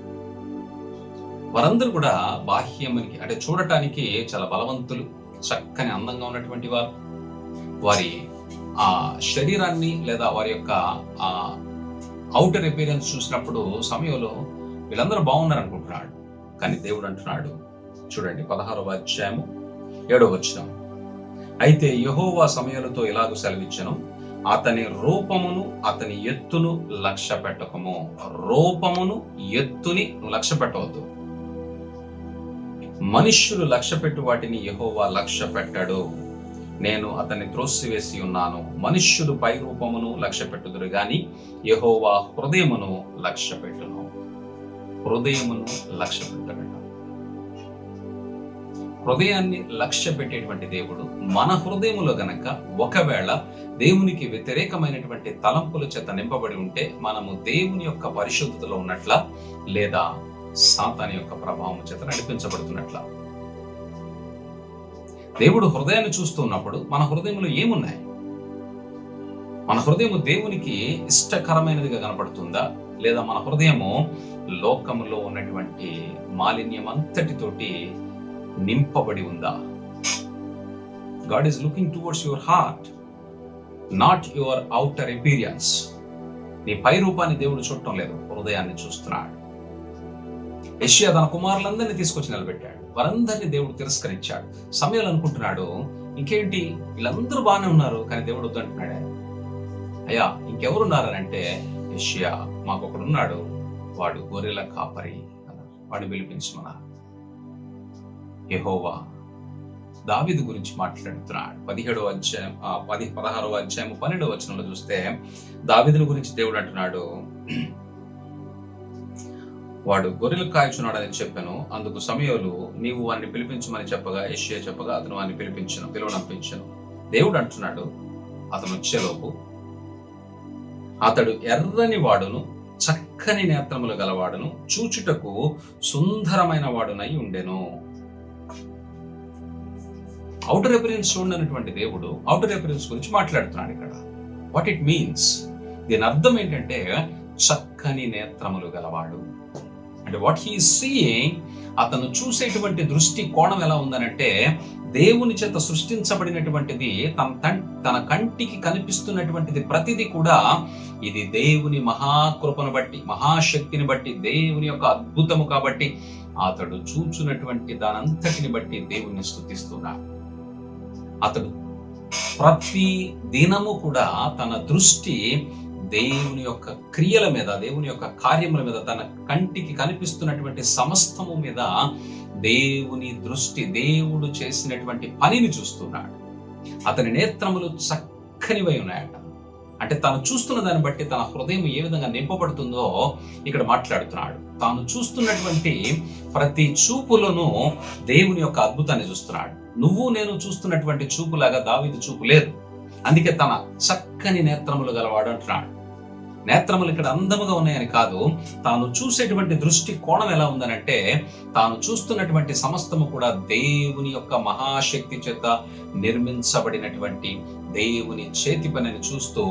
వారందరూ కూడా బాహ్యమునికి అంటే చూడటానికి చాలా బలవంతులు, చక్కని అందంగా ఉన్నటువంటి వారు. వారి ఆ శరీరాన్ని లేదా వారి యొక్క ఆ ఔటర్ అపీరెన్స్ చూసినప్పుడు సమయంలో వీళ్ళందరూ బాగున్నారు అనుకుంటున్నాడు. కానీ దేవుడు అంటున్నాడు, చూడండి 16వ అధ్యాయము 7వ వచనం, అయితే యెహోవా సమూయేలుతో ఇలాగ సెలవిచ్చెను, అతని రూపమును అతని ఎత్తును లక్ష్య పెట్టకము. రూపమును ఎత్తుని నువ్వు లక్ష్య పెట్టవద్దు. మనుష్యులు లక్ష్య పెట్టు వాటిని యెహోవా లక్ష్య పెట్టాడు. నేను అతన్ని త్రోసివేసి ఉన్నాను. మనుష్యులు పై రూపమును లక్ష్య పెట్టుదురు గాని యెహోవా హృదయమును లక్ష్య పెట్టును. హృదయమును లక్ష్య పెట్టడట. హృదయాన్ని లక్ష్య పెట్టేటువంటి దేవుడు మన హృదయములో గనక ఒకవేళ దేవునికి వ్యతిరేకమైనటువంటి తలంపుల చేత నింపబడి ఉంటే మనము దేవుని యొక్క పరిశుద్ధతలో ఉన్నట్ల లేదా సాతాను యొక్క ప్రభావం చేత నడిపించబడుతున్నట్ల. దేవుడు హృదయాన్ని చూస్తున్నప్పుడు మన హృదయంలో ఏమున్నాయి? మన హృదయము దేవునికి ఇష్టకరమైనదిగా కనపడుతుందా, లేదా మన హృదయము లోకములో ఉన్నటువంటి మాలిన్యం అంతటితోటి నింపబడి ఉందా? God is looking towards your heart, not your outer appearance. నీ పై రూపాన్ని దేవుడు చూడటం లేదు, హృదయాన్ని చూస్తున్నాడు. యెషయా తన కుమారులందరినీ తీసుకొచ్చి నిలబెట్టాడు. వారందరినీ దేవుడు తిరస్కరించాడు. సమూయేలు అనుకుంటున్నాడు, ఇంకేంటి వీళ్ళందరూ బాగానే ఉన్నారు, కానీ దేవుడు వద్దంటున్నాడే. అయ్యా ఇంకెవరున్నారనంటే, యెషయా మాకొకడున్నాడు, వాడు గొర్రెల కాపరి అన్నారు. వాడిని పిలిపించమన్నారు. యెహోవా దావీదు గురించి మాట్లాడుతున్నాడు. 16వ అధ్యాయం 16వ అధ్యాయం 12వ వచనంలో చూస్తే దావీదుని గురించి దేవుడు అంటున్నాడు, వాడు గొర్రెలు కాయచున్నాడని చెప్పాను. అందుకు సమూయేలు నీవు వారిని పిలిపించమని చెప్పగా యెషయా చెప్పగా అతను వారిని పిలువనంపించను. దేవుడు అంటున్నాడు, అతను వచ్చేలోపు అతడు ఎర్రని వాడును, చక్కని నేత్రములు గలవాడును, చూచుటకు సుందరమైన వాడునై ఉండెను. ఔటర్ అపియరెన్స్ చూడనటువంటి దేవుడు ఔటర్ అపియరెన్స్ గురించి మాట్లాడుతున్నాడు ఇక్కడ. వాట్ ఇట్ మీన్స్, దీని అర్థం ఏంటంటే చక్కని నేత్రములు గలవాడు. అంటే వాట్ హీ ఈస్ సీయింగ్, అతను చూసేటువంటి దృష్టి కోణం ఎలా ఉందనంటే దేవుని చేత సృష్టించబడినటువంటిది తన కంటికి కనిపిస్తున్నటువంటిది ప్రతిదీ కూడా ఇది దేవుని మహాకృపను బట్టి, మహాశక్తిని బట్టి, దేవుని యొక్క అద్భుతము కాబట్టి అతడు చూచున్నటువంటి దానంతటిని బట్టి దేవుణ్ణి స్తుతిస్తున్నాడు. అతడు ప్రతి దినము కూడా తన దృష్టి దేవుని యొక్క క్రియల మీద, దేవుని యొక్క కార్యముల మీద, తన కంటికి కనిపిస్తున్నటువంటి సమస్తము మీద దేవుని దృష్టి, దేవుడు చేసినటువంటి పనిని చూస్తున్నాడు. అతని నేత్రములు చక్కనివై ఉన్నాయట. అంటే తాను చూస్తున్న దాన్ని బట్టి తన హృదయం ఏ విధంగా నింపబడుతుందో ఇక్కడ మాట్లాడుతున్నాడు. తాను చూస్తున్నటువంటి ప్రతి చూపులోనూ దేవుని యొక్క అద్భుతాన్ని చూస్తున్నాడు. నువ్వు నేను చూస్తున్నటువంటి చూపులాగా దావీదు చూపు లేదు. అందుకే తన చక్కని నేత్రములు గలవాడు అంటున్నాడు. నేత్రములు ఇక్కడ అందముగా ఉన్నాయని కాదు, తాను చూసేటువంటి దృష్టి కోణం ఎలా ఉందనంటే, తాను చూస్తున్నటువంటి సమస్తము కూడా దేవుని యొక్క మహాశక్తి చేత నిర్మించబడినటువంటి దేవుని చేతి పనిని చూస్తూ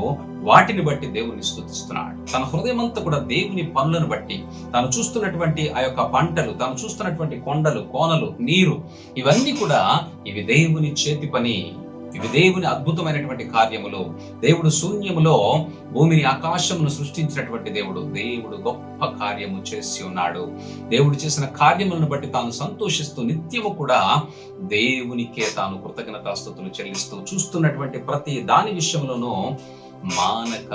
వాటిని బట్టి దేవుని స్తుతిస్తున్నాడు. తన హృదయం అంతా కూడా దేవుని పనులను బట్టి, తాను చూస్తున్నటువంటి ఆ యొక్క పంటలు, తాను చూస్తున్నటువంటి కొండలు, కోనలు, నీరు, ఇవన్నీ కూడా ఇవి దేవుని చేతి పని, ఇవి దేవుని అద్భుతమైనటువంటి కార్యములు. దేవుడు శూన్యములో భూమిని ఆకాశమును సృష్టించినటువంటి దేవుడు. దేవుడు గొప్ప కార్యము చేసి ఉన్నాడు. దేవుడు చేసిన కార్యములను బట్టి తాను సంతోషిస్తూ నిత్యము కూడా దేవునికే తాను కృతజ్ఞతాస్తుతులు చెల్లిస్తూ చూస్తున్నటువంటి ప్రతి దాని విషయంలోనూ మానక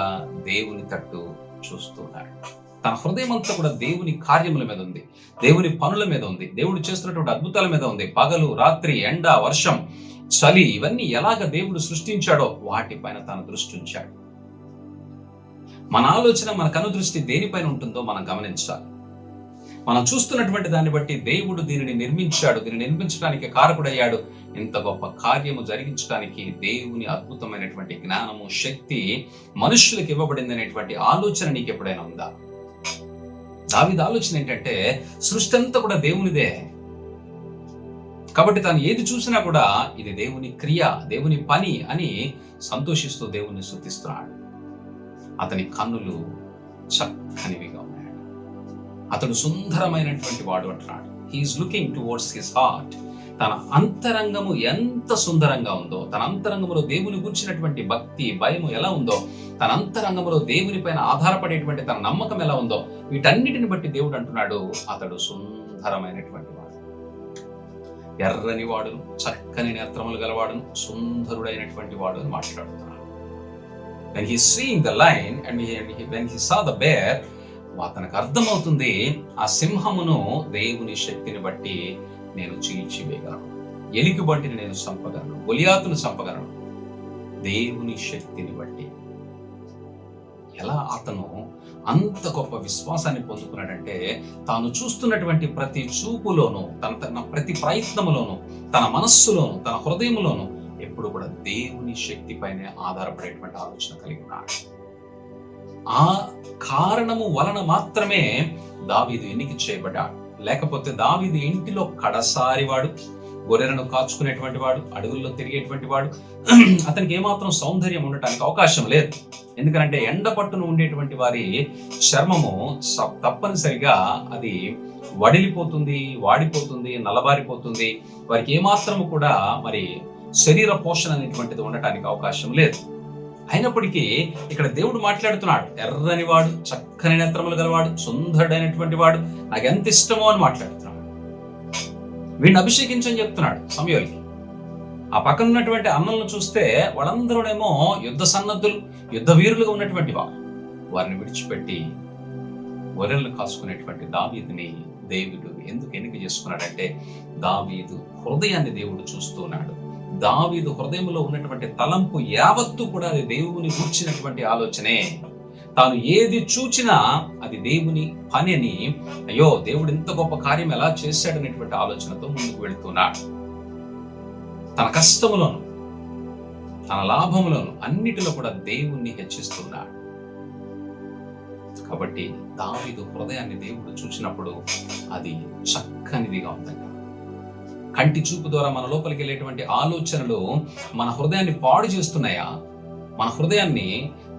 దేవుని తట్టు చూస్తున్నాడు. తన హృదయం అంతా కూడా దేవుని కార్యముల మీద ఉంది, దేవుని పనుల మీద ఉంది, దేవుడు చేస్తున్నటువంటి అద్భుతాల మీద ఉంది. పగలు, రాత్రి, ఎండ, వర్షం, చలి, ఇవన్నీ ఎలాగ దేవుడు సృష్టించాడో వాటిపైన తాను దృష్టి ఉంచాడు. మన ఆలోచన, మన కనుదృష్టి దేనిపైన ఉంటుందో మనం గమనించాలి. మనం చూస్తున్నటువంటి దాన్ని బట్టి దేవుడు దీనిని నిర్మించాడు, దీనిని నిర్మించడానికి కారకుడయ్యాడు. ఇంత గొప్ప కార్యము జరిగించడానికి దేవుని అద్భుతమైనటువంటి జ్ఞానము, శక్తి మనుష్యులకు ఇవ్వబడింది అనేటువంటి ఆలోచన నీకు ఎప్పుడైనా ఉందా? దావీదు ఆలోచన ఏంటంటే, సృష్టి అంతా కూడా దేవునిదే కాబట్టి తాను ఏది చూసినా కూడా ఇది దేవుని క్రియ, దేవుని పని అని సంతోషిస్తూ దేవుణ్ణి స్తుతిస్తున్నాడు. అతని కన్నులు చక్కనివిగా ఉన్నాడు. అతడు సుందరమైనటువంటి వాడు అంటున్నాడు. He is looking towards his heart. తన అంతరంగము ఎంత సుందరంగా ఉందో, తన అంతరంగములో దేవుని గురించినటువంటి భక్తి, భయము ఎలా ఉందో, తన అంతరంగములో దేవుని పైన ఆధారపడేటువంటి తన నమ్మకం ఎలా ఉందో, వీటన్నిటిని బట్టి దేవుడు అంటున్నాడు, అతడు సుందరమైనటువంటి వాడు, ఎర్రని వాడును, చక్కని నేత్రములు గలవాడును, సుందరుడైనటువంటి వాడు అని మాట్లాడుతున్నాడు. When he's seeing the lion and when he saw the bear, అతనికి అర్థమవుతుంది ఆ సింహమును దేవుని శక్తిని బట్టి నేను చీల్చివేయగలను, ఎలికి బట్టిని నేను చంపగలను, గొలియాతును చంపగలను, దేవుని శక్తిని బట్టి. ఎలా అతను అంత గొప్ప విశ్వాసాన్ని పొందుకున్నాడంటే, తాను చూస్తున్నటువంటి ప్రతి చూపులోనూ, తన ప్రతి ప్రయత్నములోనూ, తన మనస్సులోను, తన హృదయంలోను ఎప్పుడు కూడా దేవుని శక్తి పైనే ఆధారపడేటువంటి ఆలోచన కలిగి ఉన్నాడు. ఆ కారణము వలన మాత్రమే దావీదు ఎన్నిక చేయబడ్డాడు. లేకపోతే దావీదు ఇంటిలో కడసారి వాడు, గొర్రెలను కాచుకునేటువంటి వాడు, అడవుల్లో తిరిగేటువంటి వాడు, అతనికి ఏమాత్రం సౌందర్యం ఉండటానికి అవకాశం లేదు. ఎందుకంటే ఎండ పట్టును ఉండేటువంటి వారి చర్మము తప్పనిసరిగా అది వడిలిపోతుంది, వాడిపోతుంది, నల్లబారిపోతుంది. వారికి ఏమాత్రము కూడా మరి శరీర పోషణ అనేటువంటిది ఉండటానికి అవకాశం లేదు. అయినప్పటికీ ఇక్కడ దేవుడు మాట్లాడుతున్నాడు, ఎర్రని వాడు, చక్కని నేత్రములు గలవాడు, సుందరుడైనటువంటి వాడు, నాకు ఎంత ఇష్టమో అని మాట్లాడుతున్నాడు. వీడిని అభిషేకించని చెప్తున్నాడు సమూయేలుకి. ఆ పక్కన ఉన్నటువంటి అన్నలను చూస్తే వాళ్ళందరూనేమో యుద్ధ సన్నద్ధులు, యుద్ధ వీరులుగా ఉన్నటువంటి వారిని విడిచిపెట్టి గొర్రెలను కాసుకునేటువంటి దావీదుని దేవుడు ఎందుకు ఎన్నిక చేసుకున్నాడంటే, దావీదు హృదయాన్ని దేవుడు చూస్తున్నాడు. దావీదు హృదయంలో ఉన్నటువంటి తలంపు యావత్తు కూడా అది దేవుని కూర్చినటువంటి ఆలోచనే. తాను ఏది చూచినా అది దేవుని పని అని, అయ్యో దేవుడు ఇంత గొప్ప కార్యం ఎలా చేశాడనేటువంటి ఆలోచనతో ముందుకు వెళుతున్నాడు. తన కష్టములోను, తన లాభములోను, అన్నిటిలో కూడా దేవుణ్ణి హెచ్చిస్తున్నాడు. కాబట్టి దావీదు హృదయాన్ని దేవుడు చూసినప్పుడు అది చక్కనిదిగా ఉందంట. కంటి చూపు ద్వారా మన లోపలికి వెళ్ళేటువంటి ఆలోచనలు మన హృదయాన్ని పాడు చేస్తున్నాయా, మన హృదయాన్ని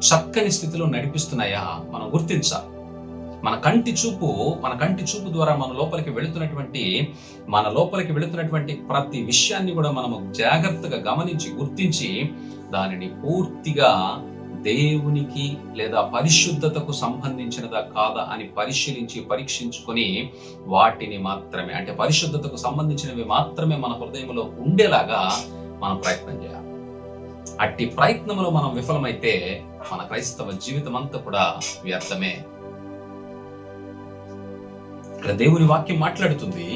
చక్కని స్థితిలో నడిపిస్తున్నాయా మనం గుర్తించాలి. మన కంటి చూపు ద్వారా మన లోపలికి వెళుతున్నటువంటి ప్రతి విషయాన్ని కూడా మనము జాగ్రత్తగా గమనించి గుర్తించి దానిని పూర్తిగా దేవునికి లేదా పరిశుద్ధతకు సంబంధించినదా కాదా అని పరీక్షించుకొని వాటిని మాత్రమే, అంటే పరిశుద్ధతకు సంబంధించినవి మాత్రమే మన హృదయంలో ఉండేలాగా మనం ప్రయత్నం చేయాలి. అట్టి ప్రయత్నంలో మనం విఫలమైతే మన క్రైస్తవ జీవితం అంతా కూడా వ్యర్థమే. ఇక్కడ దేవుని వాక్యం మాట్లాడుతుంది,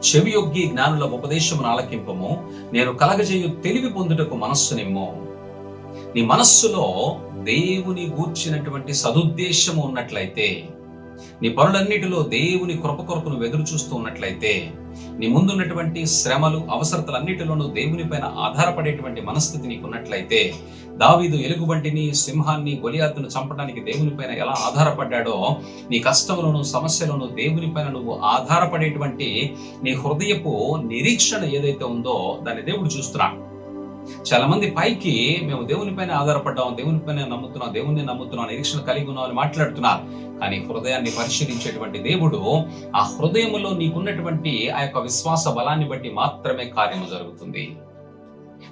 చెవి యొగ్గి జ్ఞానుల ఉపదేశమును ఆలకింపము, నేను కలగజేయు తెలివి పొందుటకు మనస్సు నిమ్ము. నీ మనస్సులో దేవుని గూర్చినటువంటి సదుద్దేశము ఉన్నట్లయితే, నీ పనులన్నిటిలో దేవుని కృప కొరకు నువ్వు ఎదురు చూస్తూ ఉన్నట్లయితే, నీ ముందున్నటువంటి శ్రమలు అవసరతలన్నిటిలోనూ దేవుని పైన ఆధారపడేటువంటి మనస్థితి నీకు ఉన్నట్లయితే, దావీదు ఎలుగుబంటిని, సింహాన్ని, గొలియాతును చంపడానికి దేవుని పైన ఎలా ఆధారపడ్డాడో, నీ కష్టంలోను సమస్యలోను దేవుని పైన నువ్వు ఆధారపడేటువంటి నీ హృదయపు నిరీక్షణ ఏదైతే ఉందో దాన్ని దేవుడు చూస్తున్నాడు. చాలా మంది పైకి మేము దేవుని పైన ఆధారపడ్డాం, దేవుని పైన నమ్ముతున్నాం, దేవుణ్ణి నమ్ముతున్నాం, నిరీక్షణ కలిగి ఉన్నాం అని మాట్లాడుతున్నారు. కానీ హృదయాన్ని పరిశీలించేటువంటి దేవుడు ఆ హృదయంలో నీకున్నటువంటి ఆ యొక్క విశ్వాస బలాన్ని బట్టి మాత్రమే కార్యము జరుగుతుంది.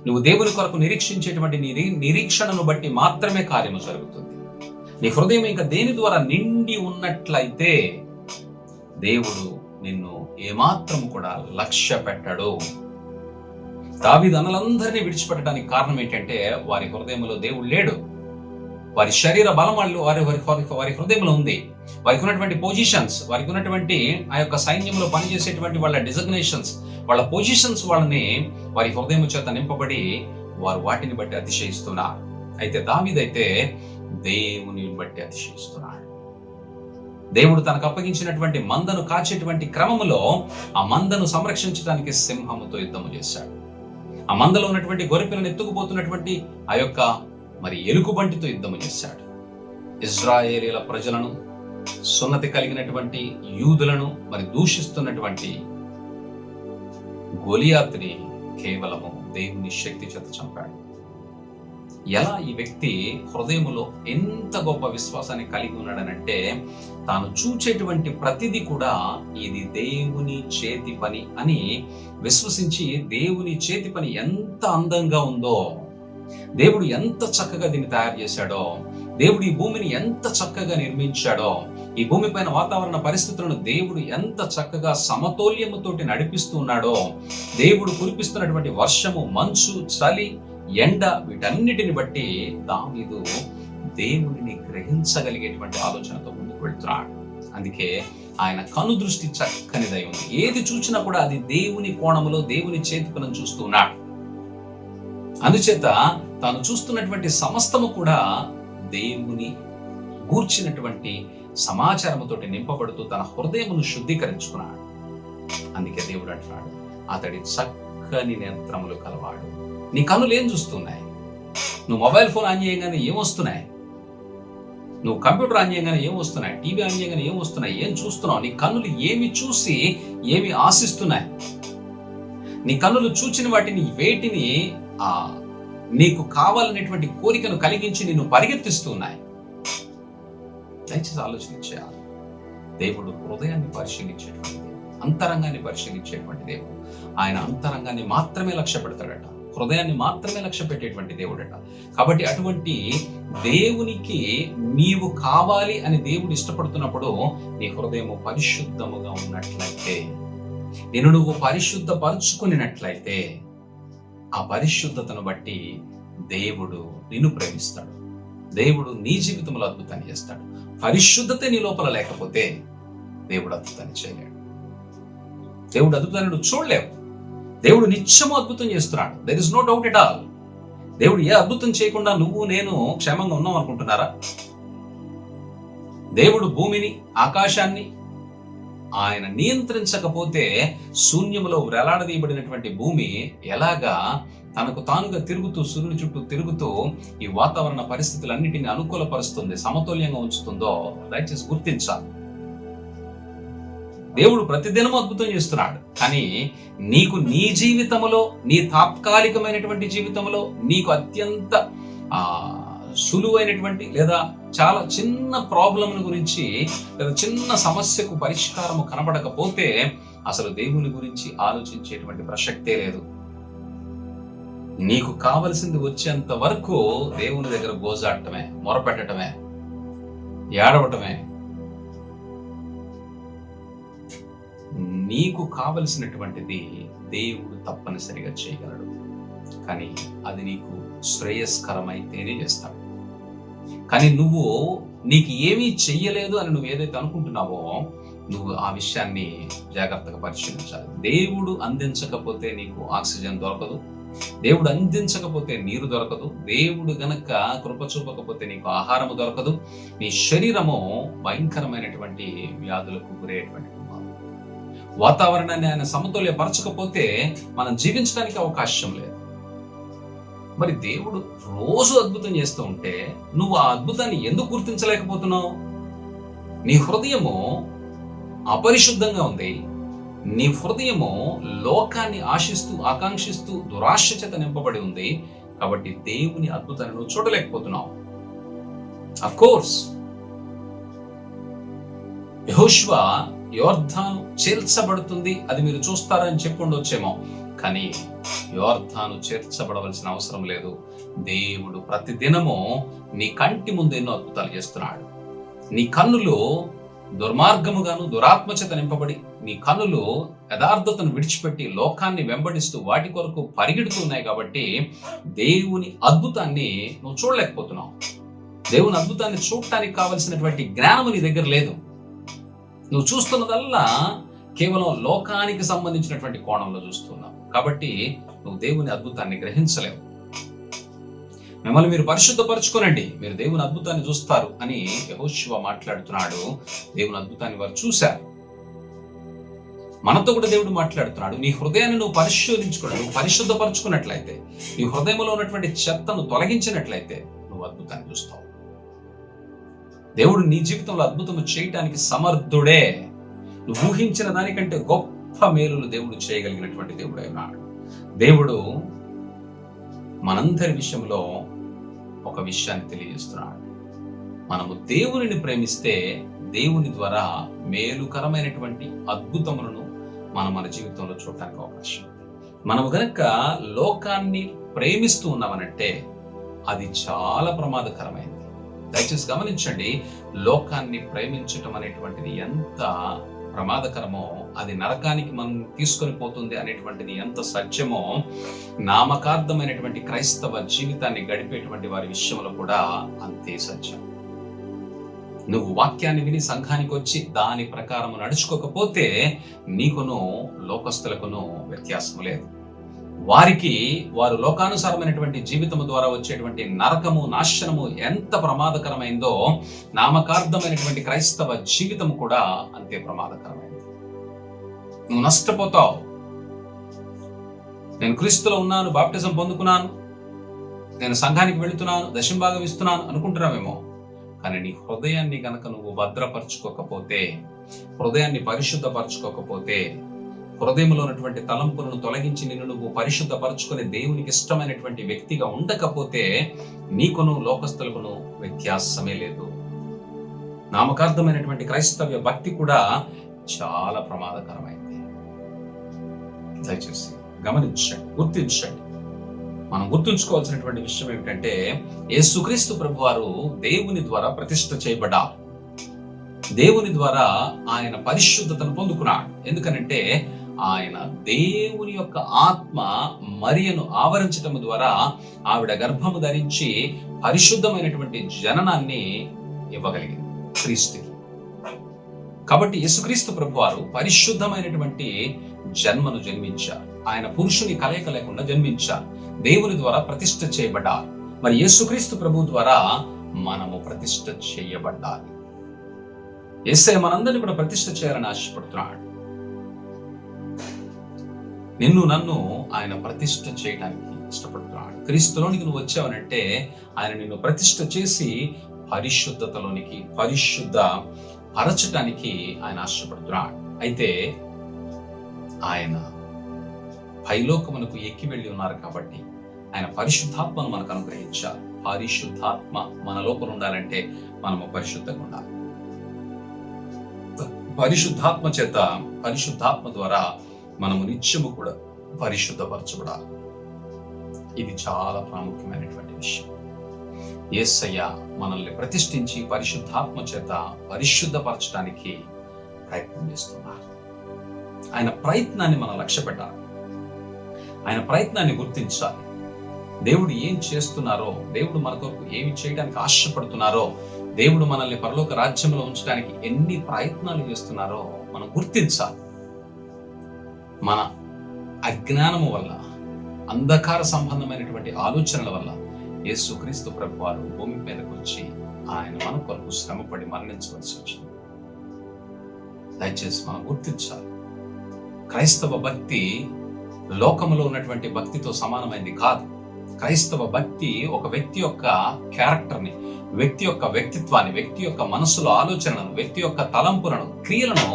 నువ్వు దేవుని కొరకు నిరీక్షించేటువంటి నీ నిరీక్షణను బట్టి మాత్రమే కార్యము జరుగుతుంది. నీ హృదయం ఇంకా దేని ద్వారా నిండి ఉన్నట్లయితే దేవుడు నిన్ను ఏమాత్రము కూడా లక్ష్య పెట్టడు. దావీదు అన్నలందరినీ విడిచిపెట్టడానికి కారణం ఏంటంటే వారి హృదయంలో దేవుడు లేడు. వారి శరీర బలం వాళ్ళు వారి హృదయంలో ఉంది. వారికి ఉన్నటువంటి పొజిషన్స్, వారికి ఉన్నటువంటి ఆ యొక్క సైన్యంలో పనిచేసేటువంటి వాళ్ళ డిజగ్నేషన్స్, వాళ్ళ పొజిషన్స్ వాళ్ళని వారి హృదయం చేత నింపబడి వారు వాటిని బట్టి అతిశయిస్తున్నారు. అయితే దావీదైతే దేవుని బట్టి అతిశయిస్తున్నాడు. దేవుడు తనకు అప్పగించినటువంటి మందను కాచేటువంటి క్రమములో ఆ మందను సంరక్షించడానికి సింహముతో యుద్ధము చేశాడు. ఆ మందలో ఉన్నటువంటి గొర్రెపిల్లను ఎత్తుకుపోతున్నటువంటి ఆ యొక్క ఎలుగుబంటితో యుద్ధము చేశాడు. ఇజ్రాయేలీల ప్రజలను, సున్నతి కలిగినటువంటి యూదులను దూషిస్తున్నటువంటి గొలియాతుని కేవలము దేవుని శక్తి చేత చంపాడు. ఎలా ఈ వ్యక్తి హృదయములో ఎంత గొప్ప విశ్వాసాన్ని కలిగి ఉన్నాడనంటే, తాను చూచేటువంటి ప్రతిదీ కూడా ఇది దేవుని చేతి పని అని విశ్వసించి, దేవుని చేతి పని ఎంత అందంగా ఉందో, దేవుడు ఎంత చక్కగా దీన్ని తయారు చేశాడో, దేవుడు ఈ భూమిని ఎంత చక్కగా నిర్మించాడో, ఈ భూమి పైన వాతావరణ పరిస్థితులను దేవుడు ఎంత చక్కగా సమతౌల్యముతోటి నడిపిస్తూ ఉన్నాడో, దేవుడు కురిపిస్తున్నటువంటి వర్షము, మంచు, చలి, ఎండ, వీటన్నిటిని బట్టి దావీదు దేవుడిని గ్రహించగలిగేటువంటి ఆలోచనతో ముందుకు వెళ్తున్నాడు. అందుకే ఆయన కను దృష్టి చక్కనిదై ఉంది. ఏది చూసినా కూడా అది దేవుని కోణములో, దేవుని చేతి పనిని చూస్తూ ఉన్నాడు. అందుచేత తాను చూస్తున్నటువంటి సమస్తము కూడా దేవుని గూర్చినటువంటి సమాచారముతోటి నింపబడుతూ తన హృదయమును శుద్ధీకరించుకున్నాడు. అందుకే దేవుడు అంటున్నాడు, అతడి చక్కని నేత్రములు కలవాడు. నీ కన్నులు ఏం చూస్తున్నాయి? నువ్వు మొబైల్ ఫోన్ ఆన్ చేయగానే ఏమొస్తున్నాయి? నువ్వు కంప్యూటర్ ఆన్ చేయగానే ఏమొస్తున్నాయి? టీవీ ఆన్ చేయగానే ఏమొస్తున్నాయి? ఏం చూస్తున్నావు? నీ కన్నులు ఏమి చూసి ఏమి ఆశిస్తున్నాయి? నీ కన్నులు చూచిన వాటిని, వేటిని నీకు కావాలనేటువంటి కోరికను కలిగించి నిన్ను పరిగెత్తిస్తున్నాయి? దయచేసి ఆలోచించాలి. దేవుడు హృదయాన్ని పరిశీలించేటువంటి దేవుడు, అంతరంగాన్ని పరిశీలించేటువంటి దేవుడు. ఆయన అంతరంగాన్ని మాత్రమే లక్ష్య పెడతాడట, హృదయాన్ని మాత్రమే లక్ష్య పెట్టేటువంటి దేవుడట. కాబట్టి అటువంటి దేవునికి నీవు కావాలి అని దేవుడు ఇష్టపడుతున్నప్పుడు నీ హృదయము పరిశుద్ధముగా ఉన్నట్లయితే, నిన్ను నువ్వు పరిశుద్ధపరుచుకున్నట్లయితే, ఆ పరిశుద్ధతను బట్టి దేవుడు నిన్ను ప్రేమిస్తాడు. దేవుడు నీ జీవితంలో అద్భుతాన్ని చేస్తాడు. పరిశుద్ధతే నీ లోపల లేకపోతే దేవుడు అద్భుతాన్ని చేయలేడు. దేవుడు అద్భుతాన్ని నువ్వు చూడలేవు. దేవుడు నిత్యము అద్భుతం చేస్తున్నాడు. There is no doubt at all. దేవుడు ఏ అద్భుతం చేయకుండా నువ్వు నేను క్షేమంగా ఉన్నాం అనుకుంటున్నారా? దేవుడు భూమిని, ఆకాశాన్ని ఆయన నియంత్రించకపోతే శూన్యములో వేలాడదీయబడినటువంటి భూమి ఎలాగా తనకు తానుగా తిరుగుతూ, సూర్యుని చుట్టూ తిరుగుతూ ఈ వాతావరణ పరిస్థితులన్నిటిని అనుకూలపరుస్తుంది, సమతుల్యంగా ఉంచుతుందో దయచేసి గుర్తించాలి. దేవుడు ప్రతిదినము అద్భుతం చేస్తున్నాడు. కానీ నీకు నీ జీవితంలో, నీ తాత్కాలికమైనటువంటి జీవితంలో నీకు అత్యంత సులువైనటువంటి లేదా చాలా చిన్న ప్రాబ్లం గురించి లేదా చిన్న సమస్యకు పరిష్కారము కనబడకపోతే అసలు దేవుని గురించి ఆలోచించేటువంటి ప్రసక్తే లేదు. నీకు కావలసింది వచ్చేంత వరకు దేవుని దగ్గర గోజాడటమే, మొరపెట్టడమే, ఏడవటమే. నీకు కావలసినటువంటిది దేవుడు తప్పనిసరిగా చేయగలడు. కానీ అది నీకు శ్రేయస్కరమైతేనే చేస్తాడు. కానీ నీకు ఏమీ చెయ్యలేదు అని నువ్వు ఏదైతే అనుకుంటున్నావో నువ్వు ఆ విషయాన్ని జాగ్రత్తగా పరిశీలించాలి. దేవుడు అందించకపోతే నీకు ఆక్సిజన్ దొరకదు. దేవుడు అందించకపోతే నీరు దొరకదు. దేవుడు గనక కృప చూపకపోతే నీకు ఆహారము దొరకదు. నీ శరీరము భయంకరమైనటువంటి వ్యాధులకు గురయ్యేటువంటి వాతావరణాన్ని ఆయన సమతుల్యపరచకపోతే మనం జీవించడానికి అవకాశం లేదు. మరి దేవుడు రోజు అద్భుతం చేస్తూ ఉంటే నువ్వు ఆ అద్భుతాన్ని ఎందుకు గుర్తించలేకపోతున్నావు? నీ హృదయము అపరిశుద్ధంగా ఉంది. నీ హృదయము లోకాన్ని ఆశిస్తూ ఆకాంక్షిస్తూ దురాశ చేత నింపబడి ఉంది. కాబట్టి దేవుని అద్భుతాన్ని నువ్వు చూడలేకపోతున్నావు. అఫ్ కోర్స్ యెహోషువ యోర్దాను చేర్చబడుతుంది, అది మీరు చూస్తారని చెప్పి ఉండొచ్చేమో, కానీ యోర్దాను చేర్చబడవలసిన అవసరం లేదు. దేవుడు ప్రతి దినము నీ కంటి ముందు ఎన్నో అద్భుతాలు చేస్తున్నాడు. నీ కన్నులు దుర్మార్గముగాను దురాత్మచేత నింపబడి, నీ కన్నులు యథార్థతను విడిచిపెట్టి లోకాన్ని వెంబడిస్తూ వాటి కొరకు పరిగెడుతున్నాయి. కాబట్టి దేవుని అద్భుతాన్ని నువ్వు చూడలేకపోతున్నావు. దేవుని అద్భుతాన్ని చూడటానికి కావలసినటువంటి జ్ఞానము నీ దగ్గర లేదు. నువ్వు చూస్తున్నదల్లా కేవలం లోకానికి సంబంధించినటువంటి కోణంలో చూస్తున్నావు. కాబట్టి నువ్వు దేవుని అద్భుతాన్ని గ్రహించలేవు. మిమ్మల్ని మీరు పరిశుద్ధపరచుకోనండి, మీరు దేవుని అద్భుతాన్ని చూస్తారు అని యెహోషువ మాట్లాడుతున్నాడు. దేవుని అద్భుతాన్ని వారు చూశారు. మనతో కూడా దేవుడు మాట్లాడుతున్నాడు. నీ హృదయాన్ని నువ్వు పరిశోధించుకోండి. నువ్వు పరిశుద్ధపరచుకున్నట్లయితే, నీ హృదయంలో ఉన్నటువంటి చెత్తను తొలగించినట్లయితే నువ్వు అద్భుతాన్ని చూస్తావు. దేవుడు నీ జీవితంలో అద్భుతం చేయటానికి సమర్థుడే. నువ్వు ఊహించిన దానికంటే గొప్ప మేలులు దేవుడు చేయగలిగినటువంటి దేవుడు అయినాడు. దేవుడు మనందరి విషయంలో ఒక విషయాన్ని తెలియజేస్తున్నాడు. మనము దేవునిని ప్రేమిస్తే దేవుని ద్వారా మేలుకరమైనటువంటి అద్భుతములను మనం మన జీవితంలో చూడటానికి అవకాశం. మనము గనక లోకాన్ని ప్రేమిస్తూ ఉన్నామనంటే అది చాలా ప్రమాదకరమైనది. దయచేసి గమనించండి, లోకాన్ని ప్రేమించటం అనేటువంటిది ఎంత ప్రమాదకరమో, అది నరకానికి మనం తీసుకొని పోతుంది అనేటువంటిది ఎంత సత్యమో, నామకార్థమైనటువంటి క్రైస్తవ జీవితాన్ని గడిపేటువంటి వారి విషయంలో కూడా అంతే సత్యం. నువ్వు వాక్యాన్ని విని సంఘానికి వచ్చి దాని ప్రకారం నడుచుకోకపోతే నీకును లోకస్తులకును వ్యత్యాసం లేదు. వారు లోకానుసారమైనటువంటి జీవితము ద్వారా వచ్చేటువంటి నరకము, నాశనము ఎంత ప్రమాదకరమైందో, నామకార్థమైనటువంటి క్రైస్తవ జీవితం కూడా అంతే ప్రమాదకరమైంది. నువ్వు నష్టపోతావు. నేను క్రీస్తులో ఉన్నాను, బాప్టిజం పొందుకున్నాను, నేను సంఘానికి వెళుతున్నాను, దశంభాగం ఇస్తున్నాను అనుకుంటున్నావేమో. కానీ నీ హృదయాన్ని గనక నువ్వు భద్రపరచుకోకపోతే, హృదయాన్ని పరిశుద్ధపరచుకోకపోతే, హృదయంలో ఉన్నటువంటి తలంపులను తొలగించి నిన్ను నువ్వు పరిశుద్ధపరచుకుని దేవునికి ఇష్టమైనటువంటి వ్యక్తిగా ఉండకపోతే నీకును లోకస్తులకును వ్యత్యాసమే లేదు. నామకార్థమైనటువంటి క్రైస్తవ్య భక్తి కూడా చాలా ప్రమాదకరమైంది. దయచేసి గమనించండి, గుర్తించండి. మనం గుర్తుంచుకోవాల్సినటువంటి విషయం ఏమిటంటే, యేసుక్రీస్తు ప్రభువారు దేవుని ద్వారా ప్రతిష్ఠ చేయబడ్డారు. దేవుని ద్వారా ఆయన పరిశుద్ధతను పొందుకున్నాడు. ఎందుకనంటే ఆయన దేవుని యొక్క ఆత్మ మరియను ఆవరించటం ద్వారా ఆవిడ గర్భము ధరించి పరిశుద్ధమైనటువంటి జననాన్ని ఇవ్వగలిగింది క్రీస్తుకి. కాబట్టి యేసుక్రీస్తు ప్రభువారు పరిశుద్ధమైనటువంటి జన్మను జన్మించారు. ఆయన పురుషుని కలయిక లేకుండా జన్మించారు. దేవుని ద్వారా ప్రతిష్ఠ చేయబడ్డారు. మరి యేసుక్రీస్తు ప్రభు ద్వారా మనము ప్రతిష్ఠ చేయబడ్డాలి. యేసయ్య మనందరినీ కూడా ప్రతిష్ఠ చేయాలని ఆశపడుతున్నాడు. నిన్ను నన్ను ఆయన ప్రతిష్ఠ చేయడానికి ఇష్టపడుతున్నాడు. క్రీస్తులోనికి నువ్వు వచ్చావనంటే ఆయన నిన్ను ప్రతిష్ఠ చేసి పరిశుద్ధతలోనికి, పరిశుద్ధ పరచటానికి ఆయన ఆశపడుతున్నాడు. అయితే ఆయన పైలోకమునకు ఎక్కి వెళ్ళి ఉన్నారు కాబట్టి ఆయన పరిశుద్ధాత్మను మనకు అనుగ్రహించారు. పరిశుద్ధాత్మ మన లోపల ఉండాలంటే మనము పరిశుద్ధంగా ఉండాలి. పరిశుద్ధాత్మ చేత, పరిశుద్ధాత్మ ద్వారా మనము నిత్యము కూడా పరిశుద్ధపరచబడాలి. ఇది చాలా ప్రాముఖ్యమైనటువంటి విషయం. యేసయ్య మనల్ని ప్రతిష్ఠించి పరిశుద్ధాత్మ చేత పరిశుద్ధపరచడానికి ప్రయత్నం చేస్తున్నారు. ఆయన ప్రయత్నాన్ని మనం లక్ష్య పెట్టాలి. ఆయన ప్రయత్నాన్ని గుర్తించాలి. దేవుడు ఏం చేస్తున్నారో, దేవుడు మన కొరకు ఏమి చేయడానికి ఆశపడుతున్నారో, దేవుడు మనల్ని పరలోక రాజ్యంలో ఉంచడానికి ఎన్ని ప్రయత్నాలు చేస్తున్నారో మనం గుర్తించాలి. మన అజ్ఞానము వల్ల, అంధకార సంబంధమైనటువంటి ఆలోచనల వల్ల యేసుక్రీస్తు ప్రభువారు భూమి మీదకి వచ్చి ఆయన మన కొరకు శ్రమపడి మరణించవలసి వచ్చింది. దయచేసి మనం గుర్తించాలి, క్రైస్తవ భక్తి లోకములో ఉన్నటువంటి భక్తితో సమానమైంది కాదు. క్రైస్తవ భక్తి ఒక వ్యక్తి యొక్క క్యారెక్టర్ని, వ్యక్తి యొక్క వ్యక్తిత్వాన్ని, వ్యక్తి యొక్క మనసులో ఆలోచనలను, వ్యక్తి యొక్క తలంపులను, క్రియలను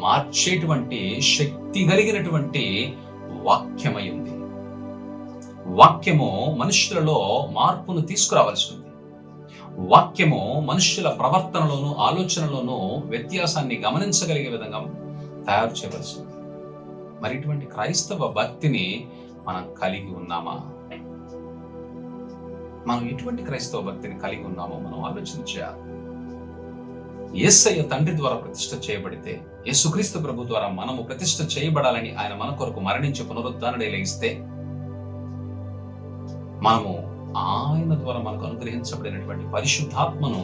మార్చేటువంటి శక్తి కలిగినటువంటి వాక్యమై ఉంది. వాక్యము మనుషులలో మార్పును తీసుకురావాల్సి ఉంది. వాక్యము మనుష్యుల ప్రవర్తనలోను ఆలోచనలోనూ వ్యత్యాసాన్ని గమనించగలిగే విధంగా తయారు చేయవలసి ఉంది. మరి ఇటువంటి క్రైస్తవ భక్తిని మనం కలిగి ఉన్నామా? మనం ఎటువంటి క్రైస్తవ భక్తిని కలిగి ఉన్నామో మనం ఆలోచన చేయాలి. యేసయ్య తండ్రి ద్వారా ప్రతిష్ఠ చేయబడితే, యేసుక్రీస్తు ప్రభు ద్వారా మనము ప్రతిష్ఠ చేయబడాలని ఆయన మన కొరకు మరణించి పునరుద్ధారణి లేగిస్తే, మనము ఆయన ద్వారా మనకు అనుగ్రహించబడినటువంటి పరిశుద్ధాత్మను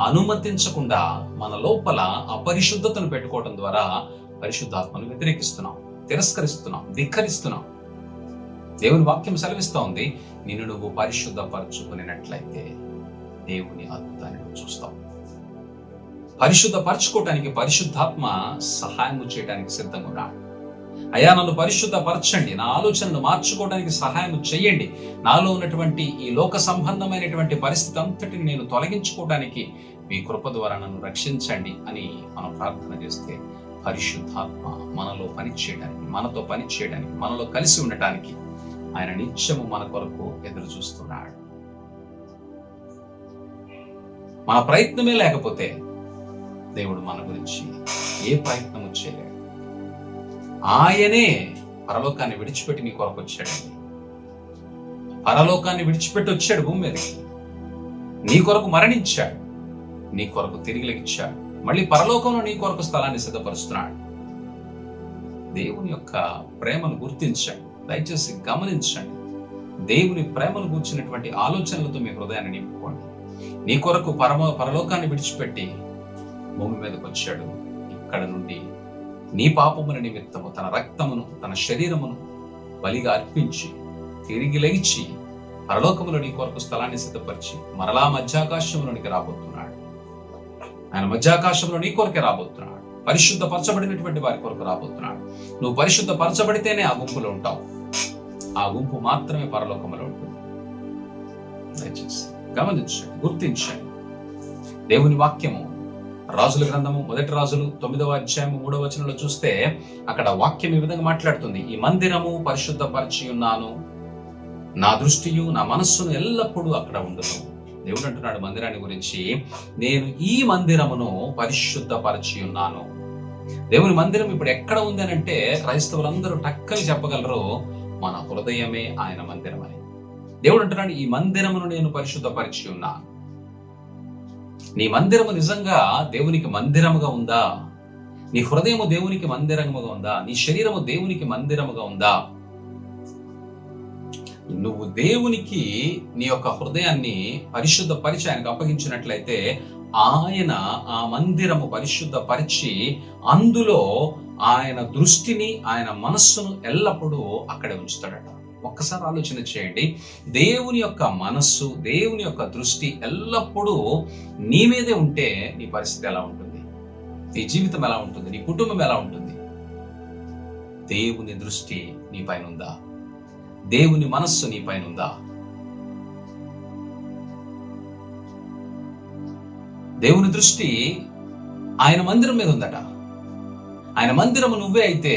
అనుమతించకుండా మన లోపల అపరిశుద్ధతను పెట్టుకోవడం ద్వారా పరిశుద్ధాత్మను వ్యతిరేకిస్తున్నాం, తిరస్కరిస్తున్నాం, ధిక్కరిస్తున్నాం. దేవుని వాక్యం సెలవిస్తా ఉంది, నిన్ను నువ్వు పరిశుద్ధపరచుకునేట్లయితే దేవుని అద్భుతాన్ని నువ్వు చూస్తావు. పరిశుద్ధపరచుకోవటానికి పరిశుద్ధాత్మ సహాయం చేయడానికి సిద్ధంగా ఉన్నాడు. అయ్యా, నన్ను పరిశుద్ధపరచండి, నా ఆలోచనను మార్చుకోవడానికి సహాయం చేయండి, నాలో ఉన్నటువంటి ఈ లోక సంబంధమైనటువంటి పరిస్థితి అంతటిని నేను తొలగించుకోవడానికి మీ కృప ద్వారా నన్ను రక్షించండి అని మనం ప్రార్థన చేస్తే, పరిశుద్ధాత్మ మనలో పనిచేయడానికి, మనతో పనిచేయడానికి, మనలో కలిసి ఉండటానికి ఆయన నిత్యము మన కొరకు ఎదురు చూస్తున్నాడు. మన ప్రయత్నమే లేకపోతే దేవుడు మన గురించి ఏ ప్రయత్నము చేయలేడు. ఆయనే పరలోకాన్ని విడిచిపెట్టి నీ కొరకు వచ్చాడండి. పరలోకాన్ని విడిచిపెట్టి వచ్చాడు భూమి మీదకి, నీ కొరకు మరణించాడు, నీ కొరకు తిరిగి లెగిచ్చాడు, మళ్ళీ పరలోకంలో నీ కొరకు స్థలాన్ని సిద్ధపరుస్తున్నాడు. దేవుని యొక్క ప్రేమను గుర్తించండి, దయచేసి గమనించండి. దేవుని ప్రేమను కూర్చున్నటువంటి ఆలోచనలతో మీ హృదయాన్ని నింపుకోండి. నీ కొరకు పరలోకాన్ని విడిచిపెట్టి భూమి మీదకి వచ్చాడు. ఇక్కడ నుండి నీ పాపముల నిమిత్తము తన రక్తమును, తన శరీరమును బలిగా అర్పించి తిరిగి లెగిచి పరలోకములో నీ కొరకు స్థలాన్ని సిద్ధపరిచి మరలా మధ్యాకాశంలోనికి రాబోతున్నాడు. ఆయన మధ్యాకాశంలో నీ కొరకే రాబోతున్నాడు. పరిశుద్ధపరచబడినటువంటి వారి కొరకు రాబోతున్నాడు. నువ్వు పరిశుద్ధపరచబడితేనే ఆ గుంపులో ఉంటావు. ఆ గుంపు మాత్రమే పరలోకములో ఉంటుంది. దయచేసి గమనించండి, గుర్తించండి. దేవుని వాక్యము రాజుల గ్రంథము 1 రాజులు 9వ అధ్యాయము 3వ వచనంలో చూస్తే అక్కడ వాక్యం ఈ విధంగా మాట్లాడుతుంది, ఈ మందిరము పరిశుద్ధపరిచి ఉన్నాను, నా దృష్టియు నా మనస్సును ఎల్లప్పుడూ అక్కడ ఉండును. దేవుడు అంటున్నాడు మందిరాన్ని గురించి, నేను ఈ మందిరమును పరిశుద్ధపరిచి ఉన్నాను. దేవుని మందిరం ఇప్పుడు ఎక్కడ ఉంది అని అంటే క్రైస్తవులందరూ టక్కని చెప్పగలరు, మన హృదయమే ఆయన మందిరం అని. దేవుడు అంటున్నాడు, ఈ మందిరమును నేను పరిశుద్ధపరిచి ఉన్నాను. నీ మందిరము నిజంగా దేవునికి మందిరముగా ఉందా? నీ హృదయము దేవునికి మందిరముగా ఉందా? నీ శరీరము దేవునికి మందిరముగా ఉందా? నువ్వు దేవునికి నీ యొక్క హృదయాన్ని పరిశుద్ధపరిచి ఆయనకు అప్పగించినట్లయితే ఆయన ఆ మందిరము పరిశుద్ధపరిచి అందులో ఆయన దృష్టిని, ఆయన మనస్సును ఎల్లప్పుడూ అక్కడే ఉంచుతాడట. ఒక్కసారి ఆలోచన చేయండి. దేవుని యొక్క మనస్సు, దేవుని యొక్క దృష్టి ఎల్లప్పుడూ నీ మీదే ఉంటే నీ పరిస్థితి ఎలా ఉంటుంది? నీ జీవితం ఎలా ఉంటుంది? నీ కుటుంబం ఎలా ఉంటుంది? దేవుని దృష్టి నీ పైన ఉందా? దేవుని మనస్సు నీ పైన ఉందా? దేవుని దృష్టి ఆయన మందిరం మీద ఉందట. ఆయన మందిరము నువ్వే అయితే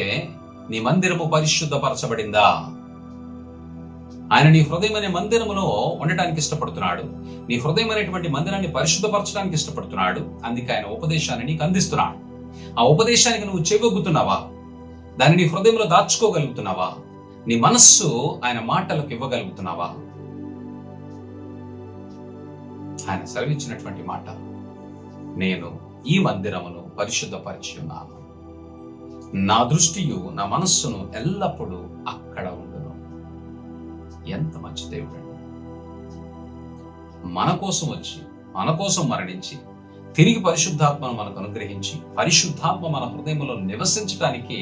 నీ మందిరము పరిశుద్ధపరచబడిందా? ఆయన నీ హృదయం అనే మందిరములో ఉండటానికి ఇష్టపడుతున్నాడు. నీ హృదయం అనేటువంటి మందిరాన్ని పరిశుద్ధపరచడానికి ఇష్టపడుతున్నాడు. అందుకే ఆయన ఉపదేశాన్ని నీకు అందిస్తున్నాడు. ఆ ఉపదేశానికి నువ్వు చెవిగొగ్గుతున్నావా? దాన్ని నీ హృదయంలో దాచుకోగలుగుతున్నావా? నీ మనస్సు ఆయన మాటలకు ఇవ్వగలుగుతున్నావా? ఆయన సెలవిచ్చినటువంటి మాట, నేను ఈ మందిరమును పరిశుద్ధపరిచి ఉన్నాను, నా దృష్టియు నా మనస్సును ఎల్లప్పుడూ అక్కడ ఉండును. ఎంత మంచి దేవుడు! మన కోసం వచ్చి, మన కోసం మరణించి, తిరిగి పరిశుద్ధాత్మను మనకు అనుగ్రహించి, పరిశుద్ధాత్మ మన హృదయంలో నివసించడానికి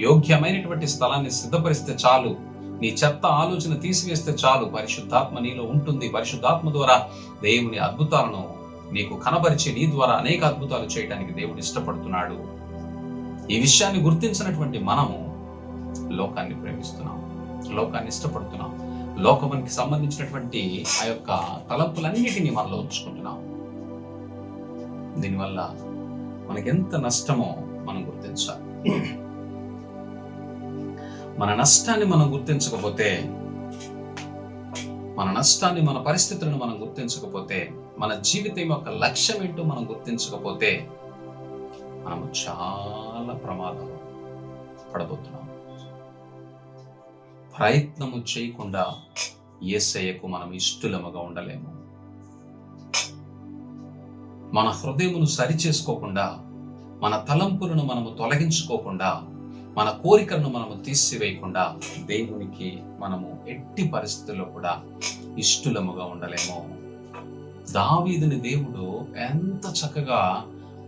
యోగ్యమైనటువంటి స్థలాన్ని సిద్ధపరిస్తే చాలు, నీ చెత్త ఆలోచన తీసివేస్తే చాలు, పరిశుద్ధాత్మ నీలో ఉంటుంది. పరిశుద్ధాత్మ ద్వారా దేవుని అద్భుతాలను నీకు కనబరిచి నీ ద్వారా అనేక అద్భుతాలు చేయడానికి దేవుడు ఇష్టపడుతున్నాడు. ఈ విషయాన్ని గుర్తించినటువంటి మనము లోకాన్ని ప్రేమిస్తున్నాం, లోకాన్ని ఇష్టపడుతున్నాం, లోకమునికి సంబంధించినటువంటి ఆ యొక్క తలంపులన్నిటినీ మనలో ఉంచుకుంటున్నాం. దీనివల్ల మనకెంత నష్టమో మనం గుర్తించాలి. మన నష్టాన్ని మనం గుర్తించకపోతే, మన నష్టాన్ని, మన పరిస్థితులను మనం గుర్తించకపోతే, మన జీవితం యొక్క లక్ష్యం ఏంటో మనం గుర్తించకపోతే మనము చాలా ప్రమాదం పడబోతున్నాం. ప్రయత్నము చేయకుండా యేసయ్యకు మనం ఇష్టలముగా ఉండలేము. మన హృదయమును సరిచేసుకోకుండా, మన తలంపులను మనము తొలగించుకోకుండా, మన కోరికలను మనము తీసివేయకుండా దేవునికి మనము ఎట్టి పరిస్థితుల్లో కూడా ఇష్టలముగా ఉండలేము. దావీదుని దేవుడు ఎంత చక్కగా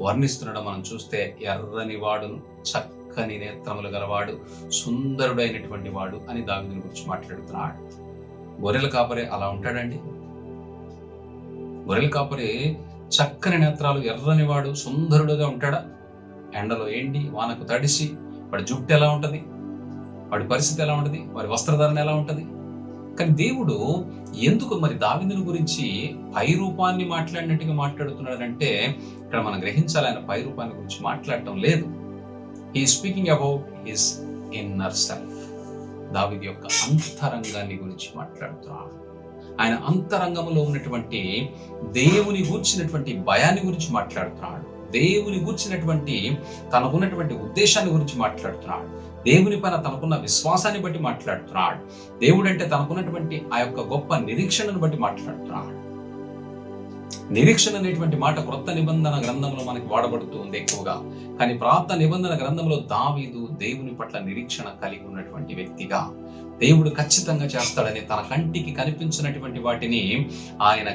వర్ణిస్తున్నాడో మనం చూస్తే, ఎర్రని వాడు, చక్కని నేత్రములు గలవాడు, సుందరుడైనటువంటి వాడు అని దావీదుని గురించి మాట్లాడుతున్నాడు. గొర్రెల కాపరి అలా ఉంటాడండి? గొర్రెల కాపరి చక్కని నేత్రాలు, ఎర్రని వాడు, సుందరుడుగా ఉంటాడా? ఎండలో ఏండి, వానకు తడిసి వాడి జుట్టు ఎలా ఉంటది, వాడి పరిస్థితి ఎలా ఉంటది, వాడి వస్త్రధారణ ఎలా ఉంటది? కానీ దేవుడు ఎందుకు మరి దావీదుని గురించి పై రూపాన్ని మాట్లాడినట్టుగా మాట్లాడుతున్నాడంటే, ఇక్కడ మనం గ్రహించాలి, ఆయన పై రూపాన్ని గురించి మాట్లాడటం లేదు. He speaking about his inner self. దావీదు యొక్క అంతరంగాన్ని గురించి మాట్లాడుతున్నాడు. ఆయన అంతరంగంలో ఉన్నటువంటి దేవుని గూర్చినటువంటి భయాన్ని గురించి మాట్లాడుతున్నాడు. దేవుని గూర్చినటువంటి తనకున్నటువంటి ఉద్దేశాన్ని గురించి మాట్లాడుతున్నాడు. దేవుని పైన తనకున్న విశ్వాసాన్ని బట్టి మాట్లాడుతున్నాడు. దేవుడు అంటే తనకున్నటువంటి ఆ యొక్క గొప్ప నిరీక్షణను బట్టి మాట్లాడుతున్నాడు. నిరీక్షణ అనేటువంటి మాట క్రొత్త నిబంధన గ్రంథంలో మనకి వాడబడుతూ ఉంది ఎక్కువగా. కానీ పాత నిబంధన గ్రంథంలో దావీదు దేవుని పట్ల నిరీక్షణ కలిగి ఉన్నటువంటి వ్యక్తిగా, దేవుడు ఖచ్చితంగా చేస్తాడని తన కంటికి కనిపించినటువంటి వాటిని ఆయన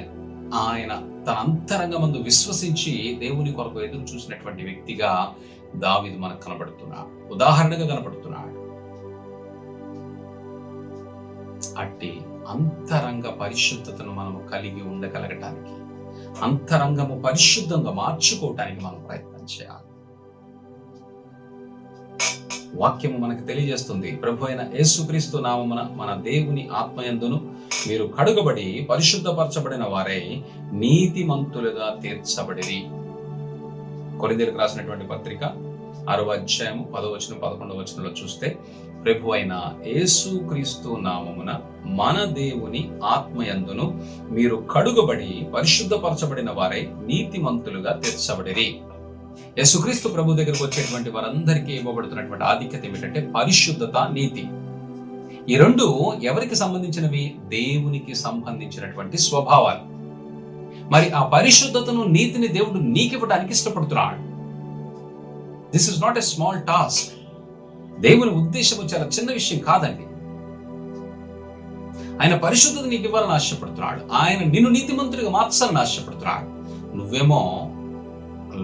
తన అంతరంగమందు విశ్వసించి దేవుని కొరకు ఎదురు చూసినటువంటి వ్యక్తిగా దావీదు మనకు కనబడుతున్నాడు, ఉదాహరణగా కనబడుతున్నాడు. అట్టి అంతరంగ పరిశుద్ధతను మనము కలిగి ఉండగలగటానికి, అంతరంగము పరిశుద్ధంగా మార్చుకోవటానికి మనం ప్రయత్నం చేయాలి. వాక్యము మనకు తెలియజేస్తుంది, ప్రభు అయిన యేసుక్రీస్తు నామమున మన దేవుని ఆత్మయందును మీరు కడుగబడి పరిశుద్ధపరచబడిన వారై నీతిమంతులుగా తీర్చబడిరి. కొరింథీయులకు రాసినటువంటి పత్రిక 6వ అధ్యాయము 10వ వచనం 11వ వచనంలో చూస్తే, ప్రభు అయిన యేసుక్రీస్తు నామమున మన దేవుని ఆత్మయందును మీరు కడుగబడి పరిశుద్ధపరచబడిన వారై నీతిమంతులుగా తీర్చబడిరి. యేసుక్రీస్తు ప్రభు దగ్గరకు వచ్చేటువంటి వారందరికీ ఇవ్వబడుతున్నటువంటి ఆధిక్యత ఏమిటంటే పరిశుద్ధత, నీతి. ఈ రెండు ఎవరికి సంబంధించినవి? దేవునికి సంబంధించినటువంటి స్వభావాలు. మరి ఆ పరిశుద్ధతను, నీతిని దేవుడు నీకివ్వడానికి ఇష్టపడుతున్నాడు. This is not a small task. దేవుని ఉద్దేశము చాలా చిన్న విషయం కాదండి. ఆయన పరిశుద్ధత నీకు ఇవ్వాలని ఆశపడుతున్నాడు. ఆయన నిన్ను నీతిమంతుడిగా మార్చాలని ఆశపడుతున్నాడు. నువ్వేమో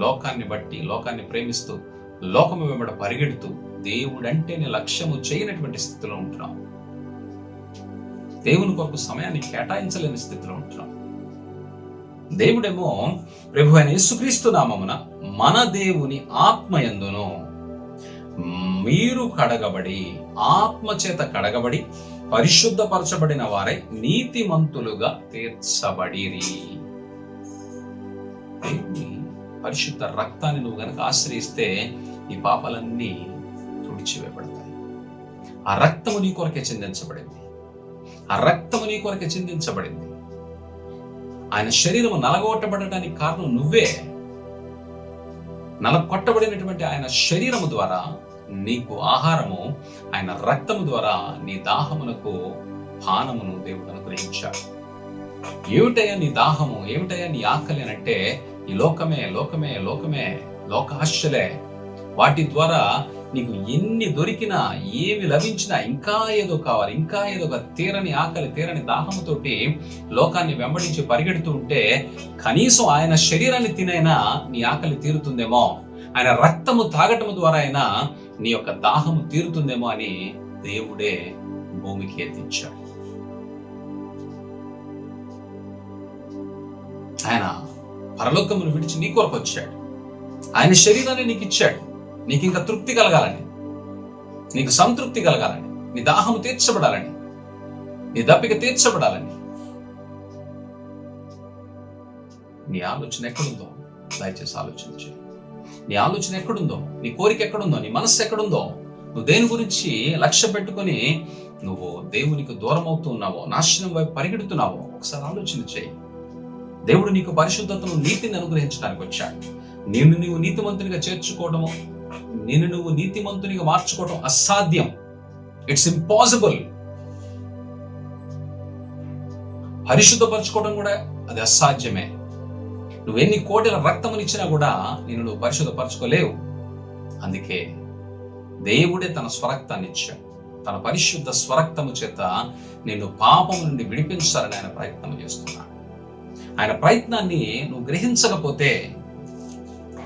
లోకాన్ని బట్టి, లోకాన్ని ప్రేమిస్తూ, లోకము వెంబడ పరిగెడుతూ దేవుడంటే నీ లక్ష్యము చేయనటువంటి స్థితిలో ఉంటున్నావు. దేవుని కొరకు సమయాన్ని కేటాయించలేని స్థితిలో ఉంటున్నావు. దేవుడేమో ప్రభు అయిన యేసుక్రీస్తు నామమున మన దేవుని ఆత్మయందును మీరు కడగబడి, ఆత్మచేత కడగబడి పరిశుద్ధపరచబడిన వారై నీతిమంతులుగా తీర్చబడిరి. పరిశుద్ధ రక్తాన్ని నువ్వు గనక ఆశ్రయిస్తే ఈ పాపాలన్నీ తుడిచివేయబడతాయి. ఆ రక్తము నీ కొరకే చిందించబడింది. ఆ రక్తము నీ కొరకే చిందించబడింది. ఆయన శరీరము నలగొట్టబడటానికి కారణం నువ్వే. నలగొట్టబడినటువంటి ఆయన శరీరము ద్వారా నీకు ఆహారము, ఆయన రక్తము ద్వారా నీ దాహమునకు పానమును దేవుడు అనుగ్రహించాడు. ఏమిటయ్యా నీ దాహము, ఏమిటయ్యా నీ ఆకలి అని అంటే, ఈ లోకమే లోకమే లోకమే, లోకాశలే. వాటి ద్వారా నీకు ఎన్ని దొరికినా, ఏమి లభించినా ఇంకా ఏదో కావాలి, ఇంకా ఏదో ఒక తీరని ఆకలి, తీరని దాహముతోటి లోకాన్ని వెంబడించి పరిగెడుతూ ఉంటే, కనీసం ఆయన శరీరాన్ని తినైనా నీ ఆకలి తీరుతుందేమో, ఆయన రక్తము తాగటము ద్వారా అయినా నీ యొక్క దాహము తీరుతుందేమో అని దేవుడే భూమికి ఎత్తించాడు. ఆయన పరలోకమును విడిచి నీ కొరకు వచ్చాడు. ఆయన శరీరాన్ని నీకు ఇచ్చాడు. నీకు ఇంకా తృప్తి కలగాలని, నీకు సంతృప్తి కలగాలని, నీ దాహము తీర్చబడాలని, నీ దప్పిక తీర్చబడాలని. నీ ఆలోచన ఎక్కడుందో దయచేసి ఆలోచన చేయి. నీ ఆలోచన ఎక్కడుందో, నీ కోరిక ఎక్కడుందో, నీ మనస్సు ఎక్కడుందో, నువ్వు దేని గురించి లక్ష్య పెట్టుకొని నువ్వు దేవునికి దూరం అవుతూ ఉన్నావో, నాశనం వైపు పరిగెడుతున్నావో ఒకసారి ఆలోచన చేయి. దేవుడు నీకు పరిశుద్ధతను, నీతిని అనుగ్రహించడానికి వచ్చాడు. నిన్ను నువ్వు నీతిమంతునిగా చేర్చుకోవడము, నిన్ను నువ్వు నీతిమంతునిగా మార్చుకోవడం అసాధ్యం. It's impossible. పరిశుద్ధపరచుకోవడం కూడా అది అసాధ్యమే. నువ్వు ఎన్ని కోట్ల రక్తమునిచ్చినా కూడా నువ్వు పరిశుద్ధపరచుకోలేవు. అందుకే దేవుడే తన స్వరక్తాన్ని ఇచ్చాడు. తన పరిశుద్ధ స్వరక్తము చేత నిన్ను పాపము నుండి విడిపించాలని ఆయన ప్రయత్నం చేస్తున్నాడు. ఆయన ప్రయత్నాన్ని నువ్వు గ్రహించకపోతే,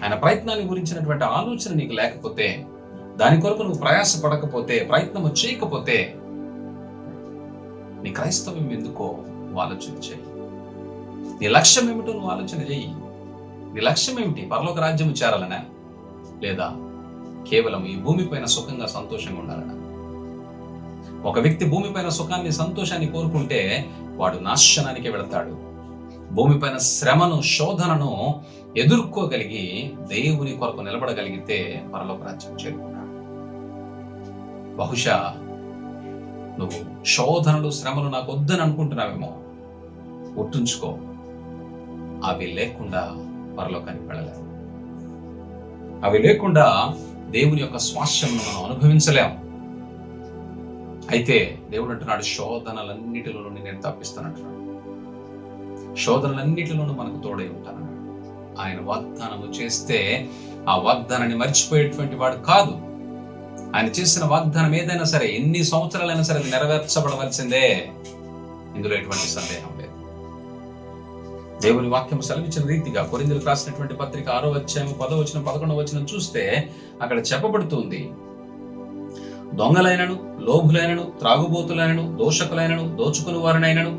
ఆయన ప్రయత్నాన్ని గురించినటువంటి ఆలోచన నీకు లేకపోతే, దాని కొరకు నువ్వు ప్రయాసపడకపోతే, ప్రయత్నము చేయకపోతే, నీ క్రైస్తవ్యం ఎందుకో నువ్వు ఆలోచన చేయి. నీ లక్ష్యం ఏమిటో నువ్వు ఆలోచన చేయి. నీ లక్ష్యం ఏమిటి? పరలోక రాజ్యము చేరాలనా, లేదా కేవలం ఈ భూమిపైన సుఖంగా సంతోషంగా ఉండాలనా? ఒక వ్యక్తి భూమిపైన సుఖాన్ని, సంతోషాన్ని కోరుకుంటే వాడు నాశనానికి వెళతాడు. భూమిపైన శ్రమను, శోధనను ఎదుర్కోగలిగి దేవుని కొరకు నిలబడగలిగితే పరలోక రాజ్యం చేరుకుంటాడు. బహుశా నువ్వు శోధనలు, శ్రమలు నాకు వద్దని అనుకుంటున్నావేమో. గుర్తుంచుకో, అవి లేకుండా పరలోకానికి వెళ్ళలేము. అవి లేకుండా దేవుని యొక్క స్వాస్థ్యం మనం అనుభవించలేము. అయితే దేవుడు అంటున్నాడు, శోధనలన్నిటిలో నుండి నేను తప్పిస్తానంటున్నాడు. శోధనలన్నిటిలోనూ మనకు తోడై ఉంటానన్నాడు. ఆయన వాగ్దానము చేస్తే ఆ వాగ్దానాన్ని మర్చిపోయేటువంటి వాడు కాదు. ఆయన చేసిన వాగ్దానం ఏదైనా సరే, ఎన్ని సంవత్సరాలైనా సరే, అది నెరవేర్చబడవలసిందే. ఇందులో ఎటువంటి సందేహం లేదు. దేవుని వాక్యం సెలవిచ్చిన రీతిగా కొరింథీయులకు రాసినటువంటి పత్రిక 6వ అధ్యాయం 10వ వచనం 11వ వచనం చూస్తే అక్కడ చెప్పబడుతుంది, దొంగలైనను, లోభులైనను, త్రాగుబోతులైనను, దోషకులైనను, దోచుకుని వారినైనను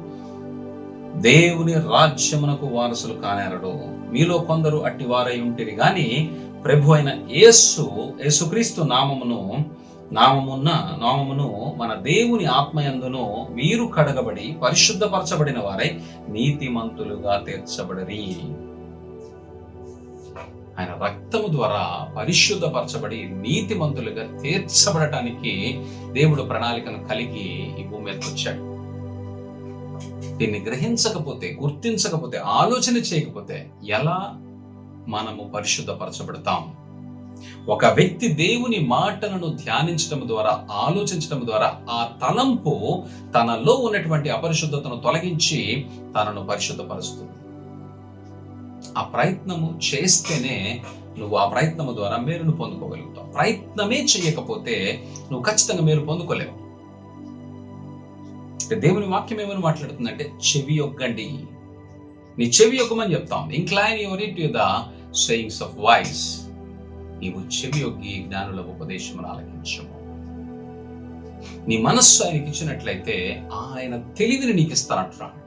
దేవుని రాజ్యమునకు వారసులు కానేరడు. మీలో కొందరు అట్టి వారై ఉంటిరి గాని ప్రభు అయిన యేసుక్రీస్తు నామమును మన దేవుని ఆత్మయందును మీరు కడగబడి పరిశుద్ధపరచబడిన వారై నీతిమంతులుగా తీర్చబడరి. ఆయన రక్తము ద్వారా పరిశుద్ధపరచబడి నీతిమంతులుగా తీర్చబడటానికి దేవుడు ప్రణాళికను కలిగి ఈ భూమి మీదకి వచ్చాడు. దీన్ని గ్రహించకపోతే, గుర్తించకపోతే, ఆలోచన చేయకపోతే ఎలా మనము పరిశుద్ధపరచబడతాం? ఒక వ్యక్తి దేవుని మాటలను ధ్యానించడం ద్వారా, ఆలోచించడం ద్వారా ఆ తలంపు తనలో ఉన్నటువంటి అపరిశుద్ధతను తొలగించి తనను పరిశుద్ధపరుస్తుంది. ఆ ప్రయత్నము చేస్తేనే నువ్వు ఆ ప్రయత్నము ద్వారా మేలును పొందుకోగలుగుతావు. ప్రయత్నమే చేయకపోతే నువ్వు ఖచ్చితంగా మేలు పొందుకోలేవు. దేవుని వాక్యం ఏమని మాట్లాడుతుందంటే, చెవి యొగ్గండి, నీ చెవి యొగ్గమని చెప్తాం. Incline your ear to the sayings of wise. నీవు చెవి యొగ్గి జ్ఞానుల ఉపదేశమును ఆలకించము. నీ మనస్సు ఆయనకి ఇచ్చినట్లయితే ఆయన తెలివిని నీకు ఇస్తానంటున్నాడు.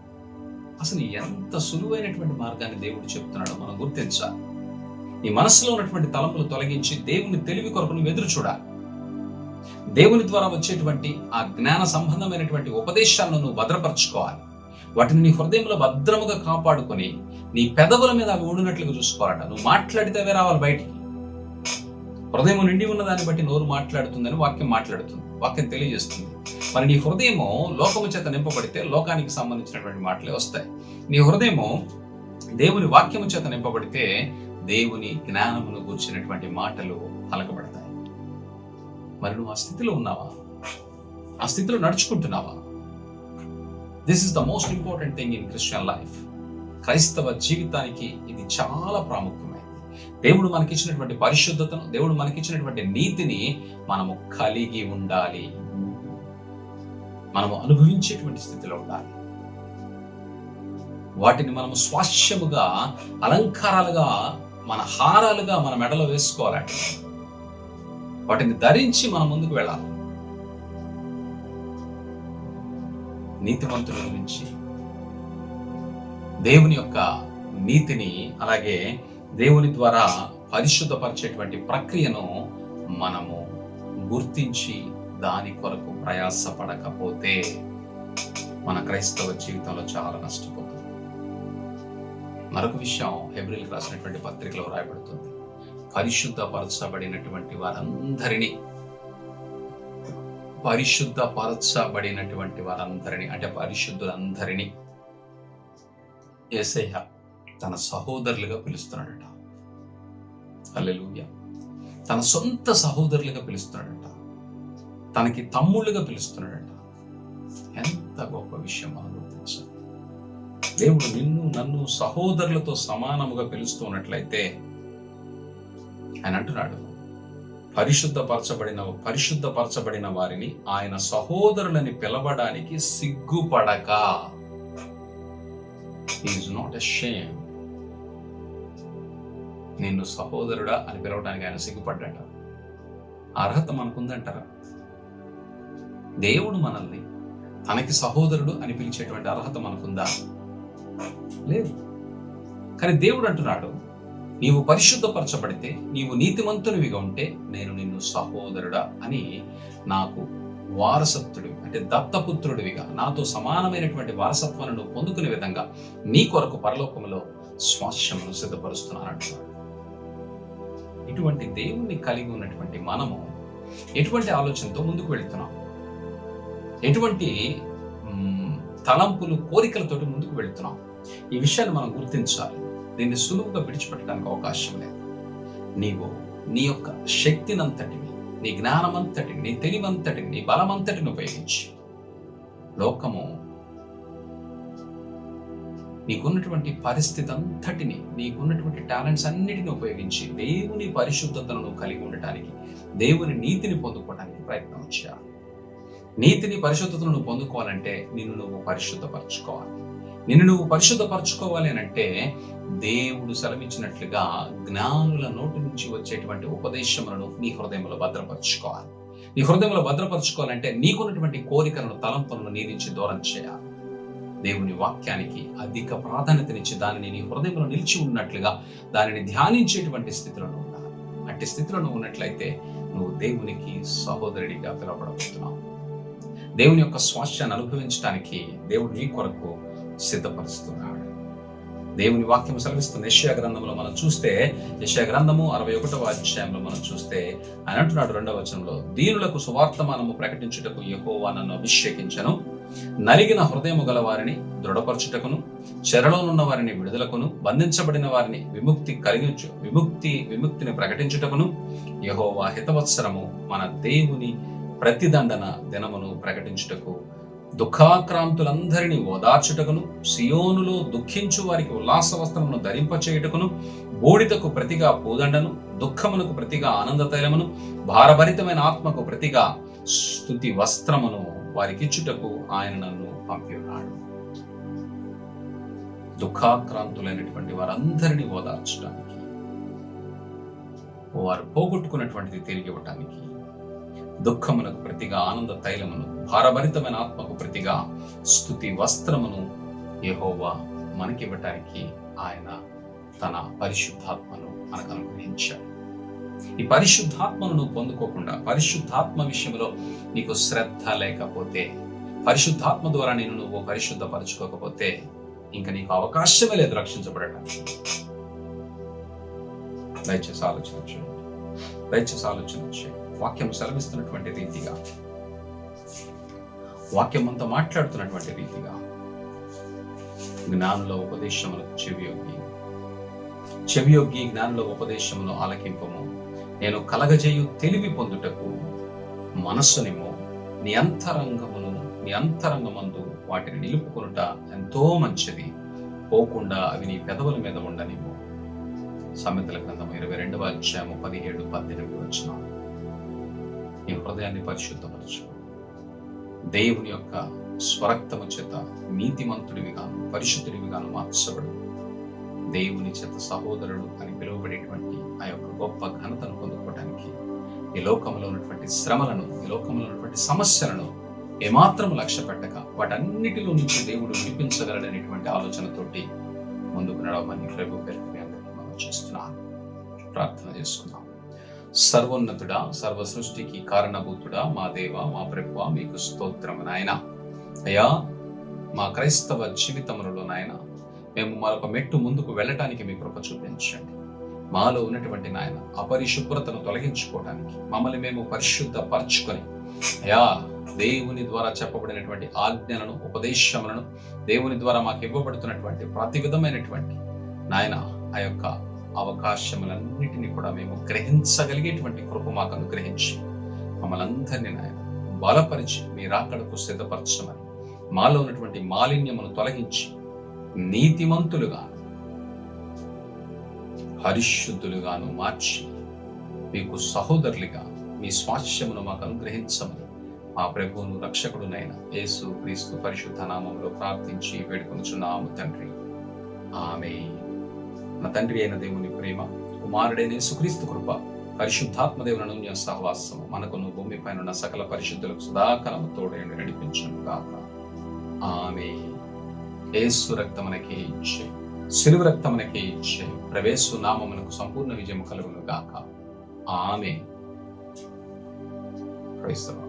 అసలు ఎంత సులువైనటువంటి మార్గాన్ని దేవుడు చెప్తున్నాడో మనం గుర్తించాలి. నీ మనస్సులో ఉన్నటువంటి తలంపులు తొలగించి దేవుని తెలివి కొరకు నువ్వు ఎదురు చూడాలి. దేవుని ద్వారా వచ్చేటువంటి ఆ జ్ఞాన సంబంధమైనటువంటి ఉపదేశాలను నువ్వు భద్రపరచుకోవాలి. వాటిని నీ హృదయంలో భద్రముగా కాపాడుకొని నీ పెదవుల మీద అవి ఉండినట్లుగా చూసుకోవాలట. నువ్వు మాట్లాడితే అవే రావాలి బయటికి. హృదయం నిండి ఉన్న దాన్ని బట్టి నోరు మాట్లాడుతుందని వాక్యం మాట్లాడుతుంది, వాక్యం తెలియజేస్తుంది. మరి నీ హృదయము లోకము చేత నింపబడితే లోకానికి సంబంధించినటువంటి మాటలే వస్తాయి. నీ హృదయము దేవుని వాక్యము చేత నింపబడితే దేవుని జ్ఞానమును గూర్చినటువంటి మాటలు పలకబడతాయి. మరి నువ్వు ఆ స్థితిలో ఉన్నావా? ఆ స్థితిలో నడుచుకుంటున్నావా? This is the most important thing in Christian life. క్రైస్తవ జీవితానికి ఇది చాలా ప్రాముఖ్యమైనది. దేవుడు మనకిచ్చినటువంటి పరిశుద్ధతను, దేవుడు మనకిచ్చినటువంటి నీతిని మనము కలిగి ఉండాలి. మనము అనుభవించేటువంటి స్థితిలో ఉండాలి. వాటిని మనము స్వాస్థ్యముగా, అలంకారాలుగా, మన హారాలుగా మన మెడలో వేసుకోవాలంటే వాటిని ధరించి మనం ముందుకు వెళ్ళాలి. నీతిమంతుల గురించి, దేవుని యొక్క నీతిని, అలాగే దేవుని ద్వారా పరిశుద్ధపరిచేటువంటి ప్రక్రియను మనము గుర్తించి దాని కొరకు ప్రయాసపడకపోతే మన క్రైస్తవ జీవితంలో చాలా నష్టపోతుంది. మరొక విషయం హెబ్రీయులకు రాసినటువంటి పత్రికలో రాయబడుతుంది, పరిశుద్ధపరచబడినటువంటి వారందరినీ అంటే పరిశుద్ధులందరినీ యేసయ్య తన సహోదరులుగా పిలుస్తున్నాడట. హల్లెలూయా. తన సొంత సహోదరులుగా పిలుస్తున్నాడట, తనకి తమ్ముళ్ళుగా పిలుస్తున్నాడట. ఎంత గొప్ప విషయం మనం గుర్తించాలి. దేవుడు నిన్ను నన్ను సహోదరులతో సమానముగా పిలుస్తూ ఉన్నట్లయితే ఆయన అంటున్నాడు, పరిశుద్ధపరచబడిన వారిని ఆయన సహోదరులని పిలవడానికి సిగ్గుపడక. He is not ashamed. నిన్ను సహోదరుడా అని పిలవడానికి ఆయన సిగ్గుపడ్డాట. అర్హత మనకుందంటారా? దేవుడు మనల్ని తనకి సహోదరుడు అని పిలిచేటువంటి అర్హత మనకుందా? లేదు. కానీ దేవుడు అంటున్నాడు, నీవు పరిశుద్ధపరచబడితే, నీవు నీతిమంతునివిగా ఉంటే నేను నిన్ను సహోదరుడా అని నాకు వారసత్వుడివి అంటే దత్తపుత్రుడివిగా, నాతో సమానమైనటువంటి వారసత్వాన్ని నువ్వు పొందుకునే విధంగా నీ కొరకు పరలోకములో స్వాస్థ్యమును సిద్ధపరుస్తున్నాను అంటున్నాడు. ఇటువంటి దేవుణ్ణి కలిగి ఉన్నటువంటి మనము ఎటువంటి ఆలోచనతో ముందుకు వెళుతున్నాం, ఎటువంటి తలంపులు కోరికలతోటి ముందుకు వెళుతున్నాం, ఈ విషయాన్ని మనం గుర్తించాలి. దీన్ని సులువుగా విడిచిపెట్టడానికి అవకాశం లేదు. నీవు నీ యొక్క శక్తినంతటిని, నీ జ్ఞానమంతటిని, నీ తెలివంతటిని, నీ బలమంతటిని ఉపయోగించి లోకము నీకున్నటువంటి పరిస్థితి అంతటిని, నీకున్నటువంటి టాలెంట్స్ అన్నిటిని ఉపయోగించి దేవుని పరిశుద్ధతను కలిగి ఉండటానికి, దేవుని నీతిని పొందుకోవడానికి ప్రయత్నం చేయాలి. నీతిని, పరిశుద్ధతను పొందుకోవాలంటే నిన్ను నువ్వు పరిశుద్ధపరచుకోవాలి. నిన్ను నువ్వు పరిశుద్ధపరచుకోవాలి అని అంటే దేవుడు సెలవిచ్చినట్లుగా జ్ఞానుల నోటి నుంచి వచ్చేటువంటి ఉపదేశములను నీ హృదయంలో భద్రపరచుకోవాలి. నీ హృదయంలో భద్రపరచుకోవాలంటే నీకున్నటువంటి కోరికలను, తలంపులను నీ నుంచి దూరం చేయాలి. దేవుని వాక్యానికి అధిక ప్రాధాన్యతనిచ్చి దానిని నీ హృదయంలో నిలిచి ఉన్నట్లుగా దానిని ధ్యానించేటువంటి స్థితిలో ఉండాలి. అట్టి స్థితిలో నువ్వు ఉన్నట్లయితే నువ్వు దేవునికి సహోదరుడిగా పిలువబడుతున్నావు. దేవుని యొక్క స్వాస్థ్యాన్ని అనుభవించడానికి దేవుడు నీ కొరకు సిద్ధపరుస్తున్నాడు. దేవుని వాక్యం సెలవిస్తుంది. యెషయా గ్రంథంలో మనం చూస్తే, యెషయా గ్రంథము 61వ అధ్యాయంలో మనం చూస్తే ఆయన అంటున్నాడు 2వ వచనంలో, దీనులకు సువార్తమానము ప్రకటించుటకు యెహోవా నన్ను అభిషేకించెను, నలిగిన హృదయము గల వారిని దృఢపరచుటకును, చెరలోనున్న వారిని విడుదలకును, బంధించబడిన వారిని విముక్తిని ప్రకటించుటకును, యెహోవా హితవత్సరము మన దేవుని ప్రతిదండన దినమును ప్రకటించుటకు, దుఃఖాక్రాంతులందరినీ ఓదార్చుటకును, సియోనులో దుఃఖించు వారికి ఉల్లాస వస్త్రమును ధరింపచేయుటకును, బూడిదకు ప్రతిగా పూదండను, దుఃఖమునకు ప్రతిగా ఆనంద తైలమును, భారభరితమైన ఆత్మకు ప్రతిగా స్తుతి వస్త్రమును వారికిచ్చుటకు ఆయన నన్ను పంపి ఉన్నాడు. దుఃఖాక్రాంతులైనటువంటి వారందరినీ ఓదార్చడానికి, వారు పోగొట్టుకున్నటువంటిది తిరిగి ఇవ్వటానికి, దుఃఖమునకు ప్రతిగా ఆనంద తైలమును, భారభరితమైన ఆత్మకు ప్రతిగా స్తుతి వస్త్రమును యెహోవా మనకివ్వటానికి ఆయన తన పరిశుద్ధాత్మను మనకు అనుగ్రహించాడు. ఈ పరిశుద్ధాత్మను నువ్వు పొందుకోకుండా, పరిశుద్ధాత్మ విషయంలో నీకు శ్రద్ధ లేకపోతే, పరిశుద్ధాత్మ ద్వారా నేను నువ్వు పరిశుద్ధపరచుకోకపోతే ఇంకా నీకు అవకాశమే లేదు రక్షించబడటానికి. దయచేసి ఆలోచించండి. వాక్యం సెలవిస్తున్నటువంటి రీతిగా, వాక్యం అంతా మాట్లాడుతున్నటువంటి రీతిగా జ్ఞానుల ఉపదేశములకు చెవియొగ్గి జ్ఞానుల ఉపదేశమును ఆలకింపము. నేను కలగజేయు తెలివి పొందుటకు మనస్సునేమో నీ అంతరంగమందు వాటిని నిలుపుకొనుట ఎంతో మంచిది, పోకుండా అవి నీ పెదవుల మీద ఉండనివ్వు. సామెతల గ్రంథం 22వ అధ్యాయము 17-18 వచనాలు. నీ హృదయాన్ని పరిశుద్ధపరచు. దేవుని యొక్క స్వరక్తము చేత నీతిమంతుడివిగాను పరిశుద్ధుడివిగాను మార్చబడు. దేవుని చేత సహోదరుడు అని పిలువబడేటువంటి ఆ యొక్క గొప్ప ఘనతను పొందుకోవడానికి ఈ లోకంలో ఉన్నటువంటి శ్రమలను, ఈ లోకంలో ఉన్నటువంటి సమస్యలను ఏమాత్రం లక్ష్య పెట్టక వాటన్నిటిలో నుంచి దేవుడు విడిపించగలడనేటువంటి ఆలోచనతోటి ముందుకు నడవమని ప్రభు పేరు మీ అందరికీ మనం చేస్తున్నాను. ప్రార్థన చేసుకుందాం. సర్వోన్నతుడా, సర్వ సృష్టికి కారణభూతుడా, మా దేవ, మా ప్రభువా, మీకు స్తోత్రము నాయన. అయ్యా, మా క్రైస్తవ జీవితములలో నాయన మేము మరొక మెట్టు ముందుకు వెళ్ళటానికి మీ కృప చూపించండి. మాలో ఉన్నటువంటి నాయన అపరిశుభ్రతను తొలగించుకోవడానికి మమ్మల్ని మేము పరిశుద్ధపరచుకొని అయ్యా దేవుని ద్వారా చెప్పబడినటువంటి ఆజ్ఞలను, ఉపదేశములను, దేవుని ద్వారా మాకు ఇవ్వబడుతున్నటువంటి ప్రతి విధమైనటువంటి నాయన ఆ యొక్క అవకాశములన్నిటినీ కూడా మేము గ్రహించగలిగేటువంటి కృప మాకు అనుగ్రహించి మమ్మల్ని అందరినీ నాయన బలపరిచి మీ రాకడకు సిద్ధపరచమని, మాలో ఉన్నటువంటి మాలిన్యమును తొలగించి నీతిమంతులుగా పరిశుద్ధులుగాను మార్చి మీకు సహోదరులుగా మీ స్వాస్థ్యమును మాకు అనుగ్రహించమని మా ప్రభువును రక్షకుడునైన యేసు క్రీస్తు పరిశుద్ధ నామములో ప్రార్థించి వేడుకొనుచున్నాము తండ్రి. ఆమేన్. మన తండ్రి అయిన దేవుని ప్రేమ, కుమారుడైన యేసుక్రీస్తు కృప, పరిశుద్ధాత్మ దేవుని అన్యోన్య సహవాసము మనకును భూమిపైన ఉన్న సకల పరిశుద్ధులకు సదాకాలము తోడై నడిపించును గాక. ఆమేన్. యేసు రక్తమునకే జయం, సిలువ రక్తమునకే జయం, ప్రవేశు నామమునకు సంపూర్ణ విజయం కలుగును గాక. ఆమేన్. Praise the lord.